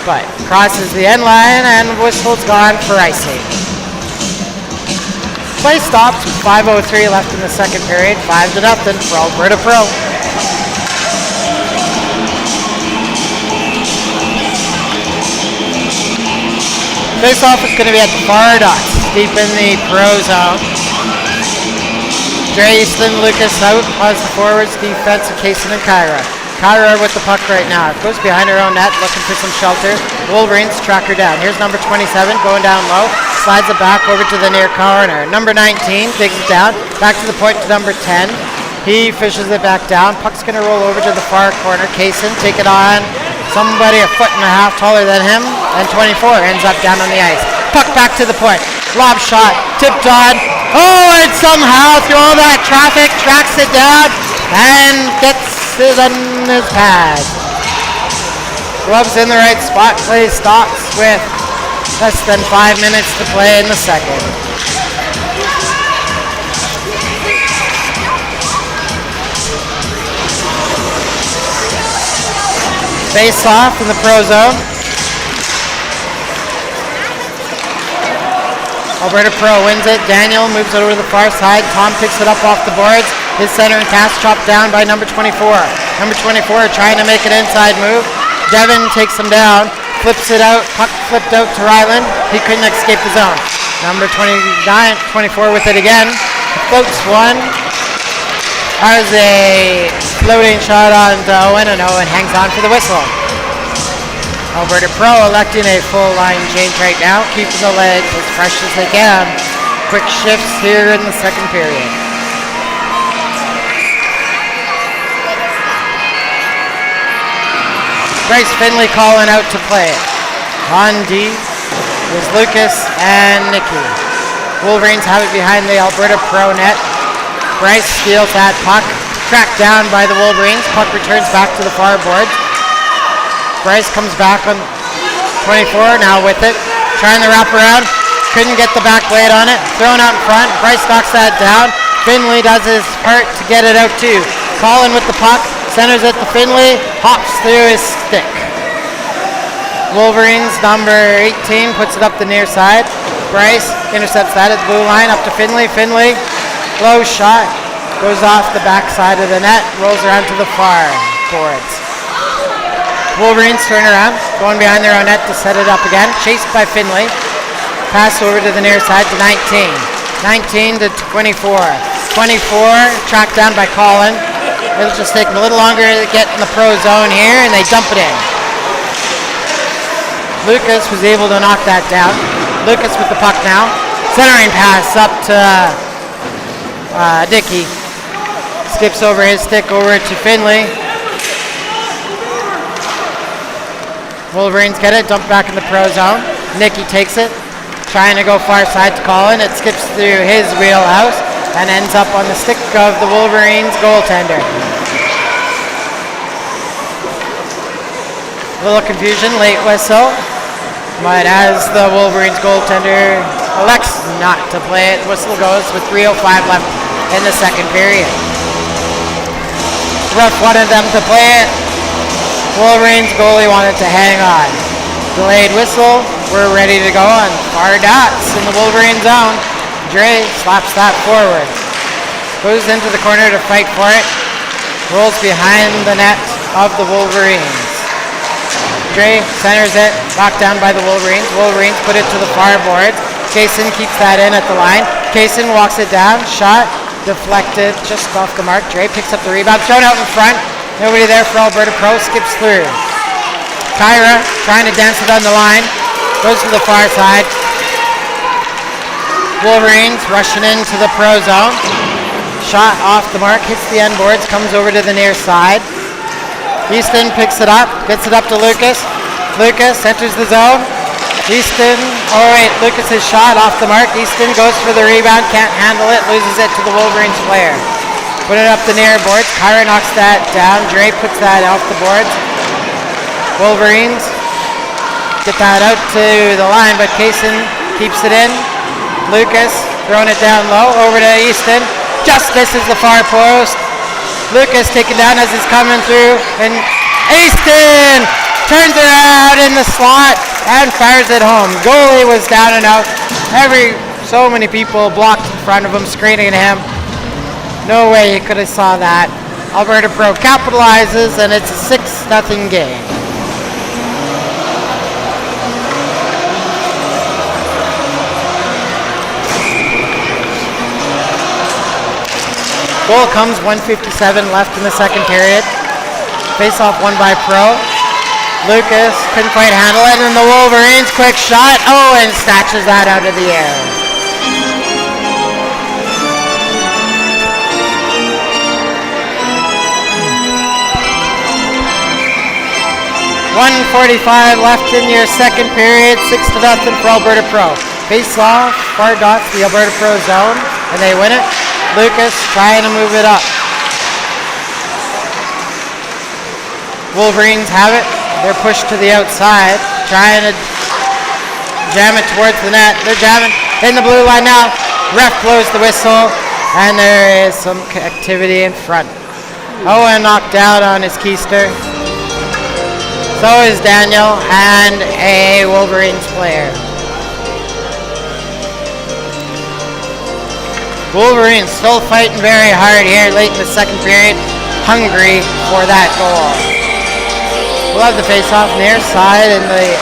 but crosses the end line and whistle's gone for icing. Play stops with 5:03 left in the second period. 5-0 for Alberta Pro. Face-off is going to be at the far dots, deep in the Pro zone. Dre Easton, Lucas out, pause the forwards, defense of Kaysen and Kyra. Kyra with the puck right now. Goes behind her own net, looking for some shelter. Wolverines track her down. Here's number 27 going down low. Slides it back over to the near corner. Number 19 digs it down. Back to the point to number 10. He fishes it back down. Puck's going to roll over to the far corner. Kaysen take it on. Somebody a foot and a half taller than him. And 24 ends up down on the ice. Puck back to the point. Lob shot. Tipped on. Oh, and somehow through all that traffic tracks it down and gets it on his pad. Gloves in the right spot. Play stops with less than 5 minutes to play in the second. Face off in the Pro zone. Alberta Pro wins it. Daniel moves it over to the far side. Tom picks it up off the boards. His center and pass chopped down by number 24. Number 24 trying to make an inside move. Devin takes him down. Flips it out. Puck flipped out to Ryland. He couldn't escape the zone. Number 24 with it again. Floats one. Has a floating shot on Owen, and Owen hangs on for the whistle. Alberta Pro electing a full line change right now, keeping the legs as fresh as they can. Quick shifts here in the second period. Bryce Finley calling out to play it. On D is Lucas and Nikki. Wolverines have it behind the Alberta Pro net. Bryce steals that puck, tracked down by the Wolverines. Puck returns back to the far boards. Bryce comes back on 24, now with it. Trying to wrap around. Couldn't get the back blade on it. Thrown out in front. Bryce knocks that down. Finley does his part to get it out too. Colin with the puck. Centers it to Finley. Hops through his stick. Wolverines number 18 puts it up the near side. Bryce intercepts that at the blue line up to Finley. Finley, low shot. Goes off the back side of the net. Rolls around to the far boards. Wolverines turn around, going behind their own net to set it up again. Chased by Finley. Pass over to the near side to 19. 19 to 24. 24 tracked down by Colin. It'll just take them a little longer to get in the Pro zone here, and they dump it in. Lucas was able to knock that down. Lucas with the puck now. Centering pass up to Dickey. Skips over his stick over to Finley. Wolverines get it, dumped back in the Pro zone. Nicky takes it, trying to go far side to Colin. It skips through his wheelhouse and ends up on the stick of the Wolverines goaltender. A little confusion, late whistle. But as the Wolverines goaltender elects not to play it, whistle goes with 3:05 left in the second period. Ref wanted them to play it. Wolverines goalie wanted to hang on. Delayed whistle. We're ready to go on. Far dots in the Wolverine zone. Dre slaps that forward. Goes into the corner to fight for it. Rolls behind the net of the Wolverines. Dre centers it. Knocked down by the Wolverines. Wolverines put it to the far boards. Kaysen keeps that in at the line. Kaysen walks it down. Shot. Deflected just off the mark. Dre picks up the rebound. Thrown out in front. Nobody there for Alberta Pro. Skips through. Kyra trying to dance it on the line. Goes to the far side. Wolverines rushing into the Pro zone. Shot off the mark. Hits the end boards. Comes over to the near side. Easton picks it up. Gets it up to Lucas. Lucas enters the zone. Easton, Lucas's shot off the mark. Easton goes for the rebound, can't handle it, loses it to the Wolverines player. Put it up the near boards. Kyra knocks that down. Dre puts that off the boards. Wolverines get that out to the line, but Kaysen keeps it in. Lucas throwing it down low over to Easton. Just misses the far post. Lucas taken down as he's coming through, and Easton turns it out in the slot and fires it home. Goalie was down and out. So many people blocked in front of him, screening him. No way he could have saw that. Alberta Pro capitalizes, and it's a 6-0 game. Goal comes, 1:57 left in the second period. Face-off won by Pro. Lucas couldn't quite handle it, and the Wolverines quick shot. Oh, and snatches that out of the air. .145 left in your second period. 6-0 for Alberta Pro. Face off, far dots the Alberta Pro zone, and they win it. Lucas trying to move it up. Wolverines have it. They're pushed to the outside, trying to jam it towards the net. They're jamming in the blue line now. Ref blows the whistle, and there is some activity in front. Owen knocked out on his keister. So is Daniel and a Wolverines player. Wolverines still fighting very hard here late in the second period. Hungry for that goal. We'll have the face-off near side in the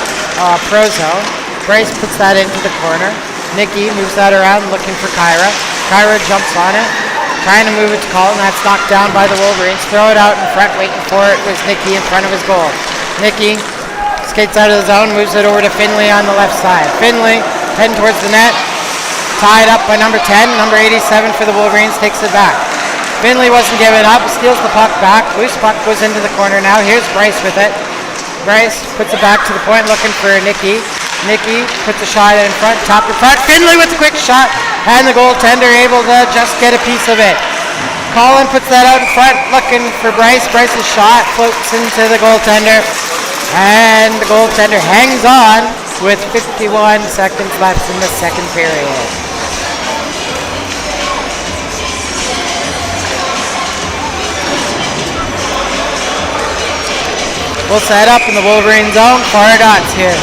Pro zone. Bryce puts that into the corner. Nikki moves that around looking for Kyra. Kyra jumps on it, trying to move it to Colin. That's knocked down by the Wolverines. Throw it out in front, waiting for it was Nikki in front of his goal. Nikki skates out of the zone, moves it over to Finley on the left side. Finley heading towards the net. Tied up by number 10. Number 87 for the Wolverines takes it back. Finley wasn't giving up, steals the puck back. Loose puck goes into the corner now. Here's Bryce with it. Bryce puts it back to the point looking for Nikki. Nikki puts a shot in front, top in front. Finley with a quick shot, and the goaltender able to just get a piece of it. Colin puts that out in front looking for Bryce. Bryce's shot floats into the goaltender, and the goaltender hangs on with 51 seconds left in the second period. We'll set up in the Wolverine zone. Far dots here.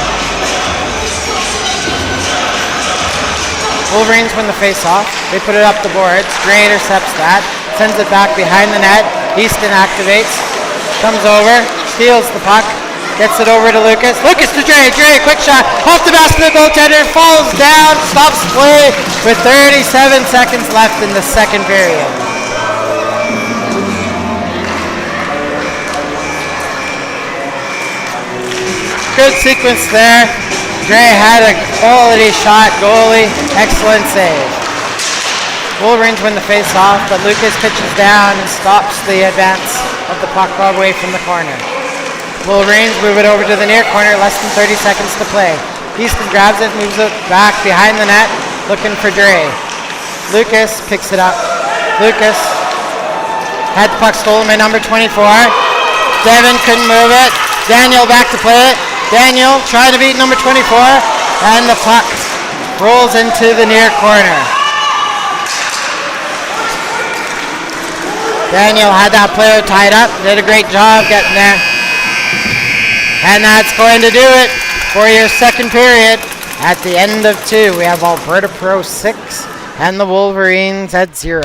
Wolverines win the face-off. They put it up the boards. Dre intercepts that. Sends it back behind the net. Easton activates. Comes over. Steals the puck. Gets it over to Lucas. Lucas to Dre. Dre, quick shot. Off the basket of the goaltender. Falls down. Stops play with 37 seconds left in the second period. Good sequence there. Dre had a quality shot. Goalie, excellent save. Wolverines win the face-off, but Lucas pitches down and stops the advance of the puck away from the corner. Wolverines move it over to the near corner, less than 30 seconds to play. Easton grabs it, moves it back behind the net, looking for Dre. Lucas picks it up. Lucas had the puck stolen by number 24. Devin couldn't move it. Daniel back to play it. Daniel trying to beat number 24, and the puck rolls into the near corner. Daniel had that player tied up. Did a great job getting there. And that's going to do it for your second period. At the end of 2, we have Alberta Pro 6 and the Wolverines at 0.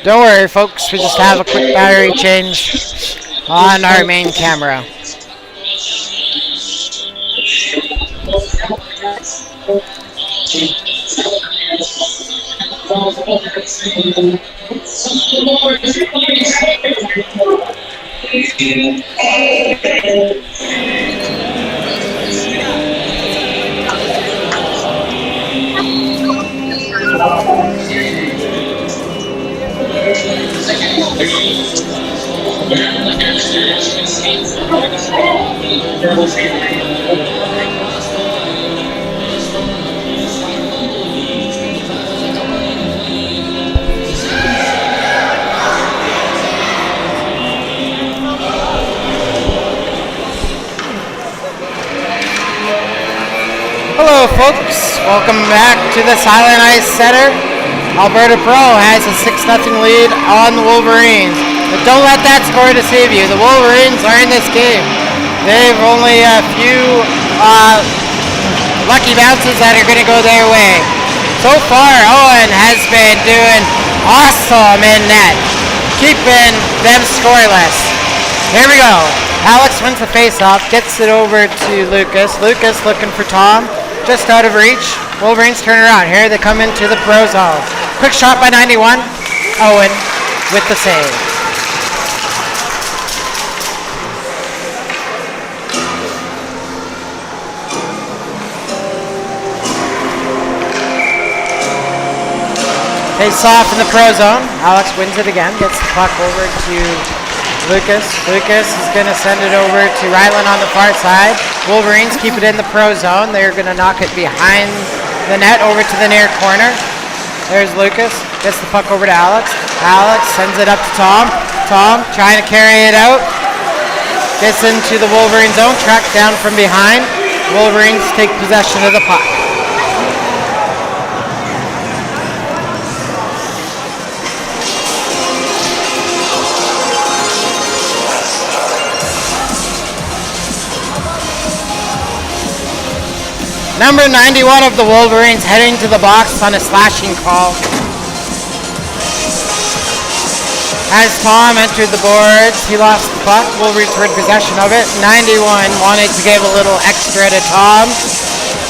Don't worry, folks. We just have a quick battery change on our main camera. Hello folks, welcome back to the SISE Center. Alberta Pro has a 6-0 lead on the Wolverines. But don't let that score deceive you. The Wolverines are in this game. They've only a few lucky bounces that are going to go their way. So far, Owen has been doing awesome in net, keeping them scoreless. Here we go. Alex wins the face-off, gets it over to Lucas. Lucas looking for Tom. Just out of reach. Wolverines turn around. Here they come into the pro zone. Quick shot by 91. Owen with the save. Face off in the pro zone. Alex wins it again. Gets the puck over to Lucas. Lucas is going to send it over to Ryland on the far side. Wolverines keep it in the pro zone. They're going to knock it behind the net over to the near corner. There's Lucas. Gets the puck over to Alex. Alex sends it up to Tom. Tom trying to carry it out. Gets into the Wolverine zone. Tracked down from behind. Wolverines take possession of the puck. Number 91 of the Wolverines heading to the box on a slashing call. As Tom entered the boards, he lost the puck. Wolverines were in possession of it. 91 wanted to give a little extra to Tom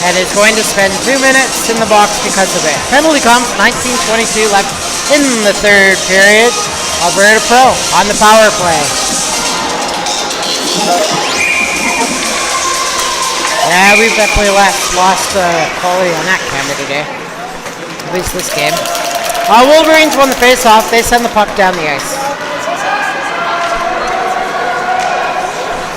and is going to spend 2 minutes in the box because of it. Penalty comes, 19:22 left in the third period. Alberta Pro on the power play. Yeah, we've definitely lost quality on that camera today. At least this game. Wolverines won the face-off. They send the puck down the ice.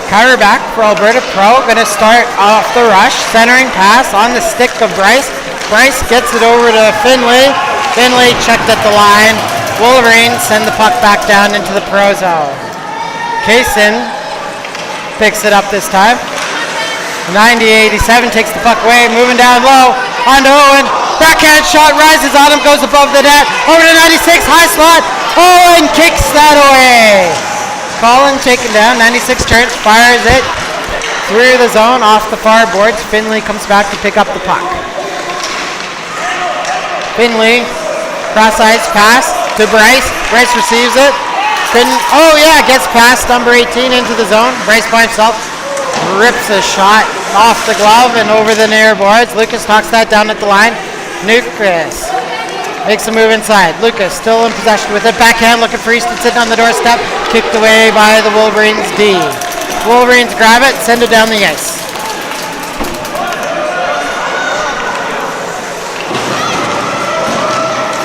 Counter back for Alberta Pro. Going to start off the rush. Centering pass on the stick of Bryce. Bryce gets it over to Finley. Finley checked at the line. Wolverines send the puck back down into the pro zone. Kaysen picks it up this time. 90-87 takes the puck away, moving down low, on to Owen, backhand shot, rises on him, goes above the net, over to 96, high slot, Owen kicks that away. Colin taken down, 96 turns, fires it through the zone, off the far boards. Finley comes back to pick up the puck. Finley, cross-ice pass to Bryce, Bryce receives it, gets past number 18 into the zone, Bryce by himself, rips a shot off the glove and over the near boards. Lucas knocks that down at the line. Lucas makes a move inside. Lucas still in possession with it. Backhand looking for Easton sitting on the doorstep. Kicked away by the Wolverines D. Wolverines grab it, send it down the ice.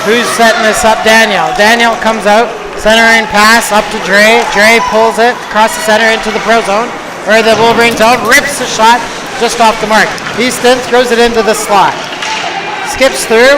Who's setting this up? Daniel. Daniel comes out. Centering pass up to Dre. Dre pulls it across the center into the pro zone. Or the Wolverine zone, rips a shot just off the mark. Easton throws it into the slot. Skips through.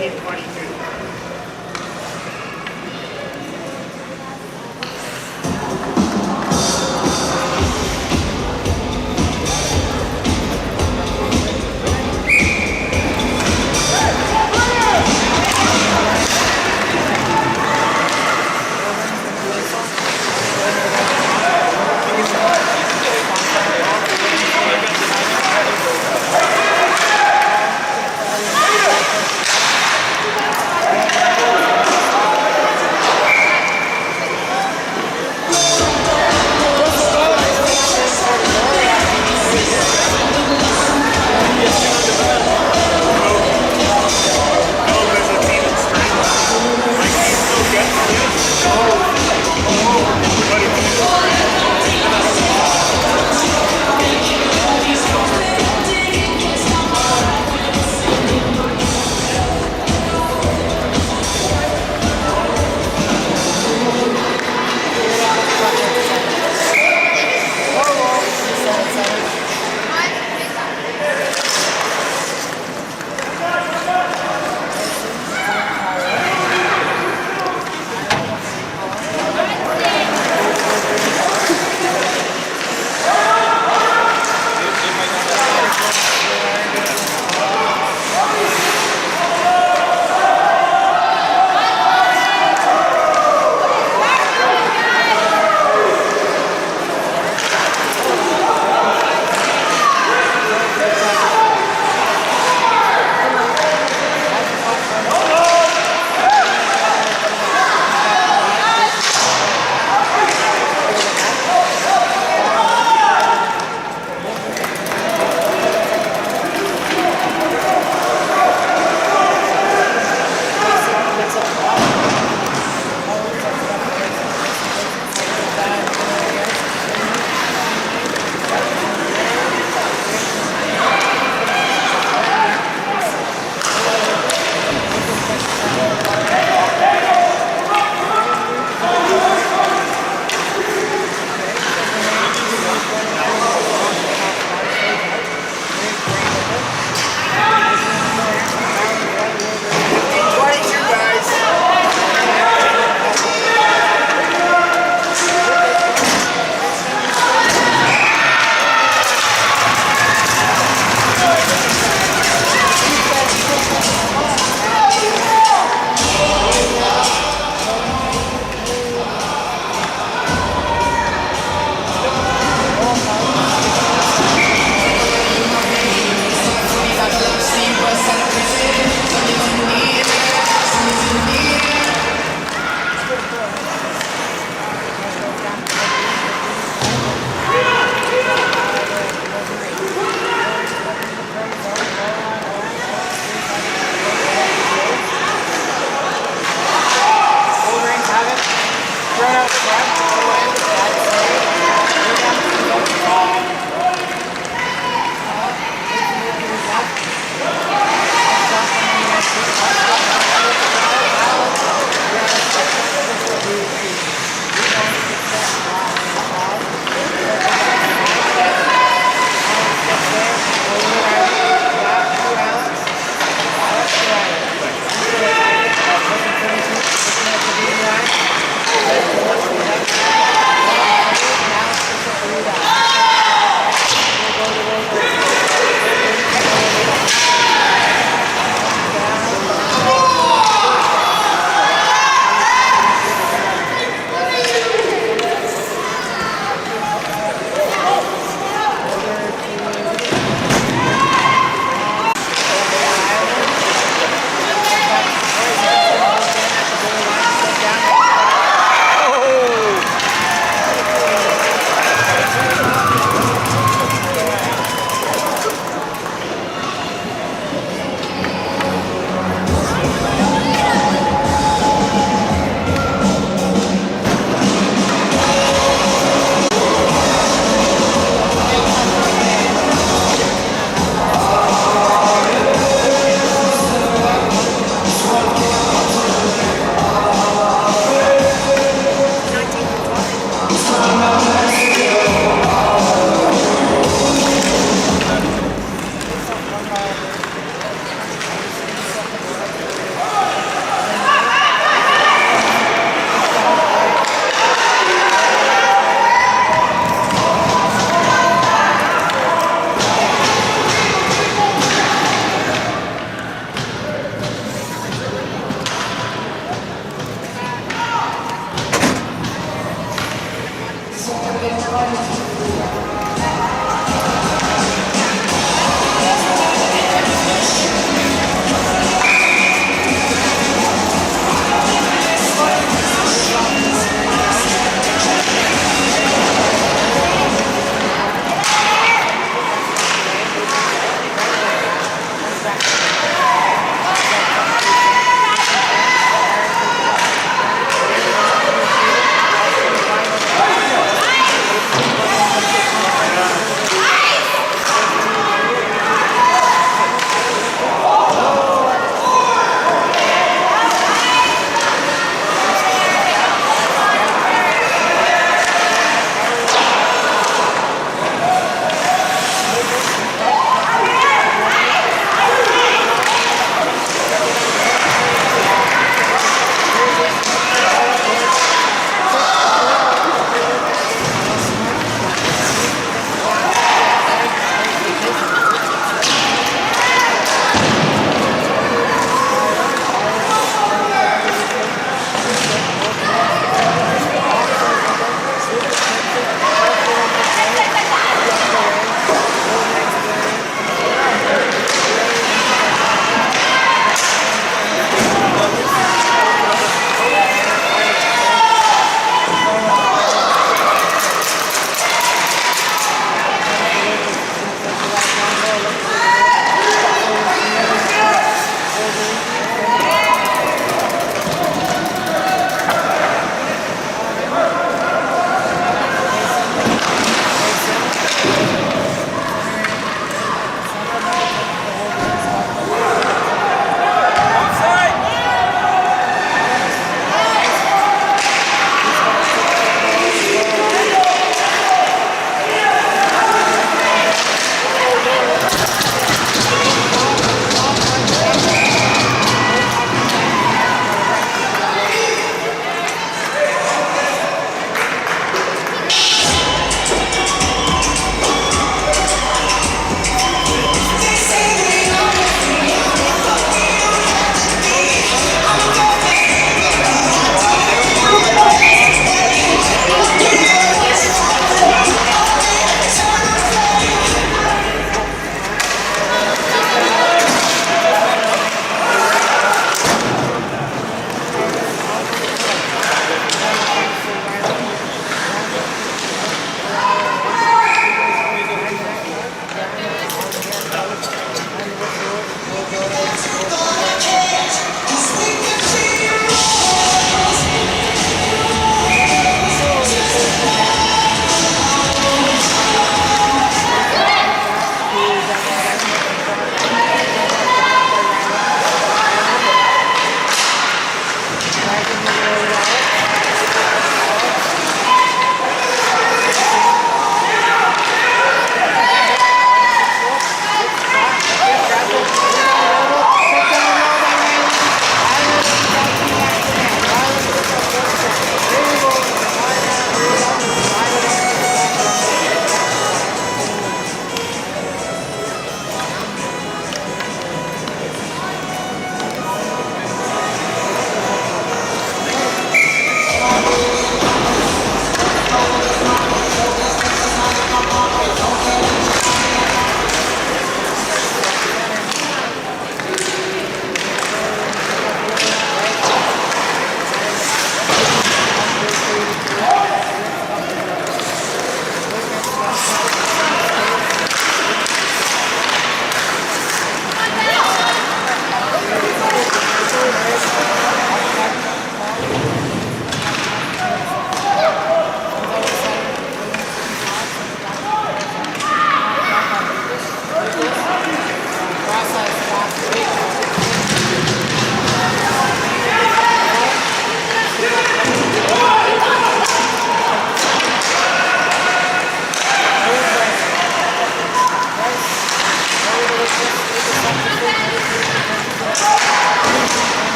Thank you.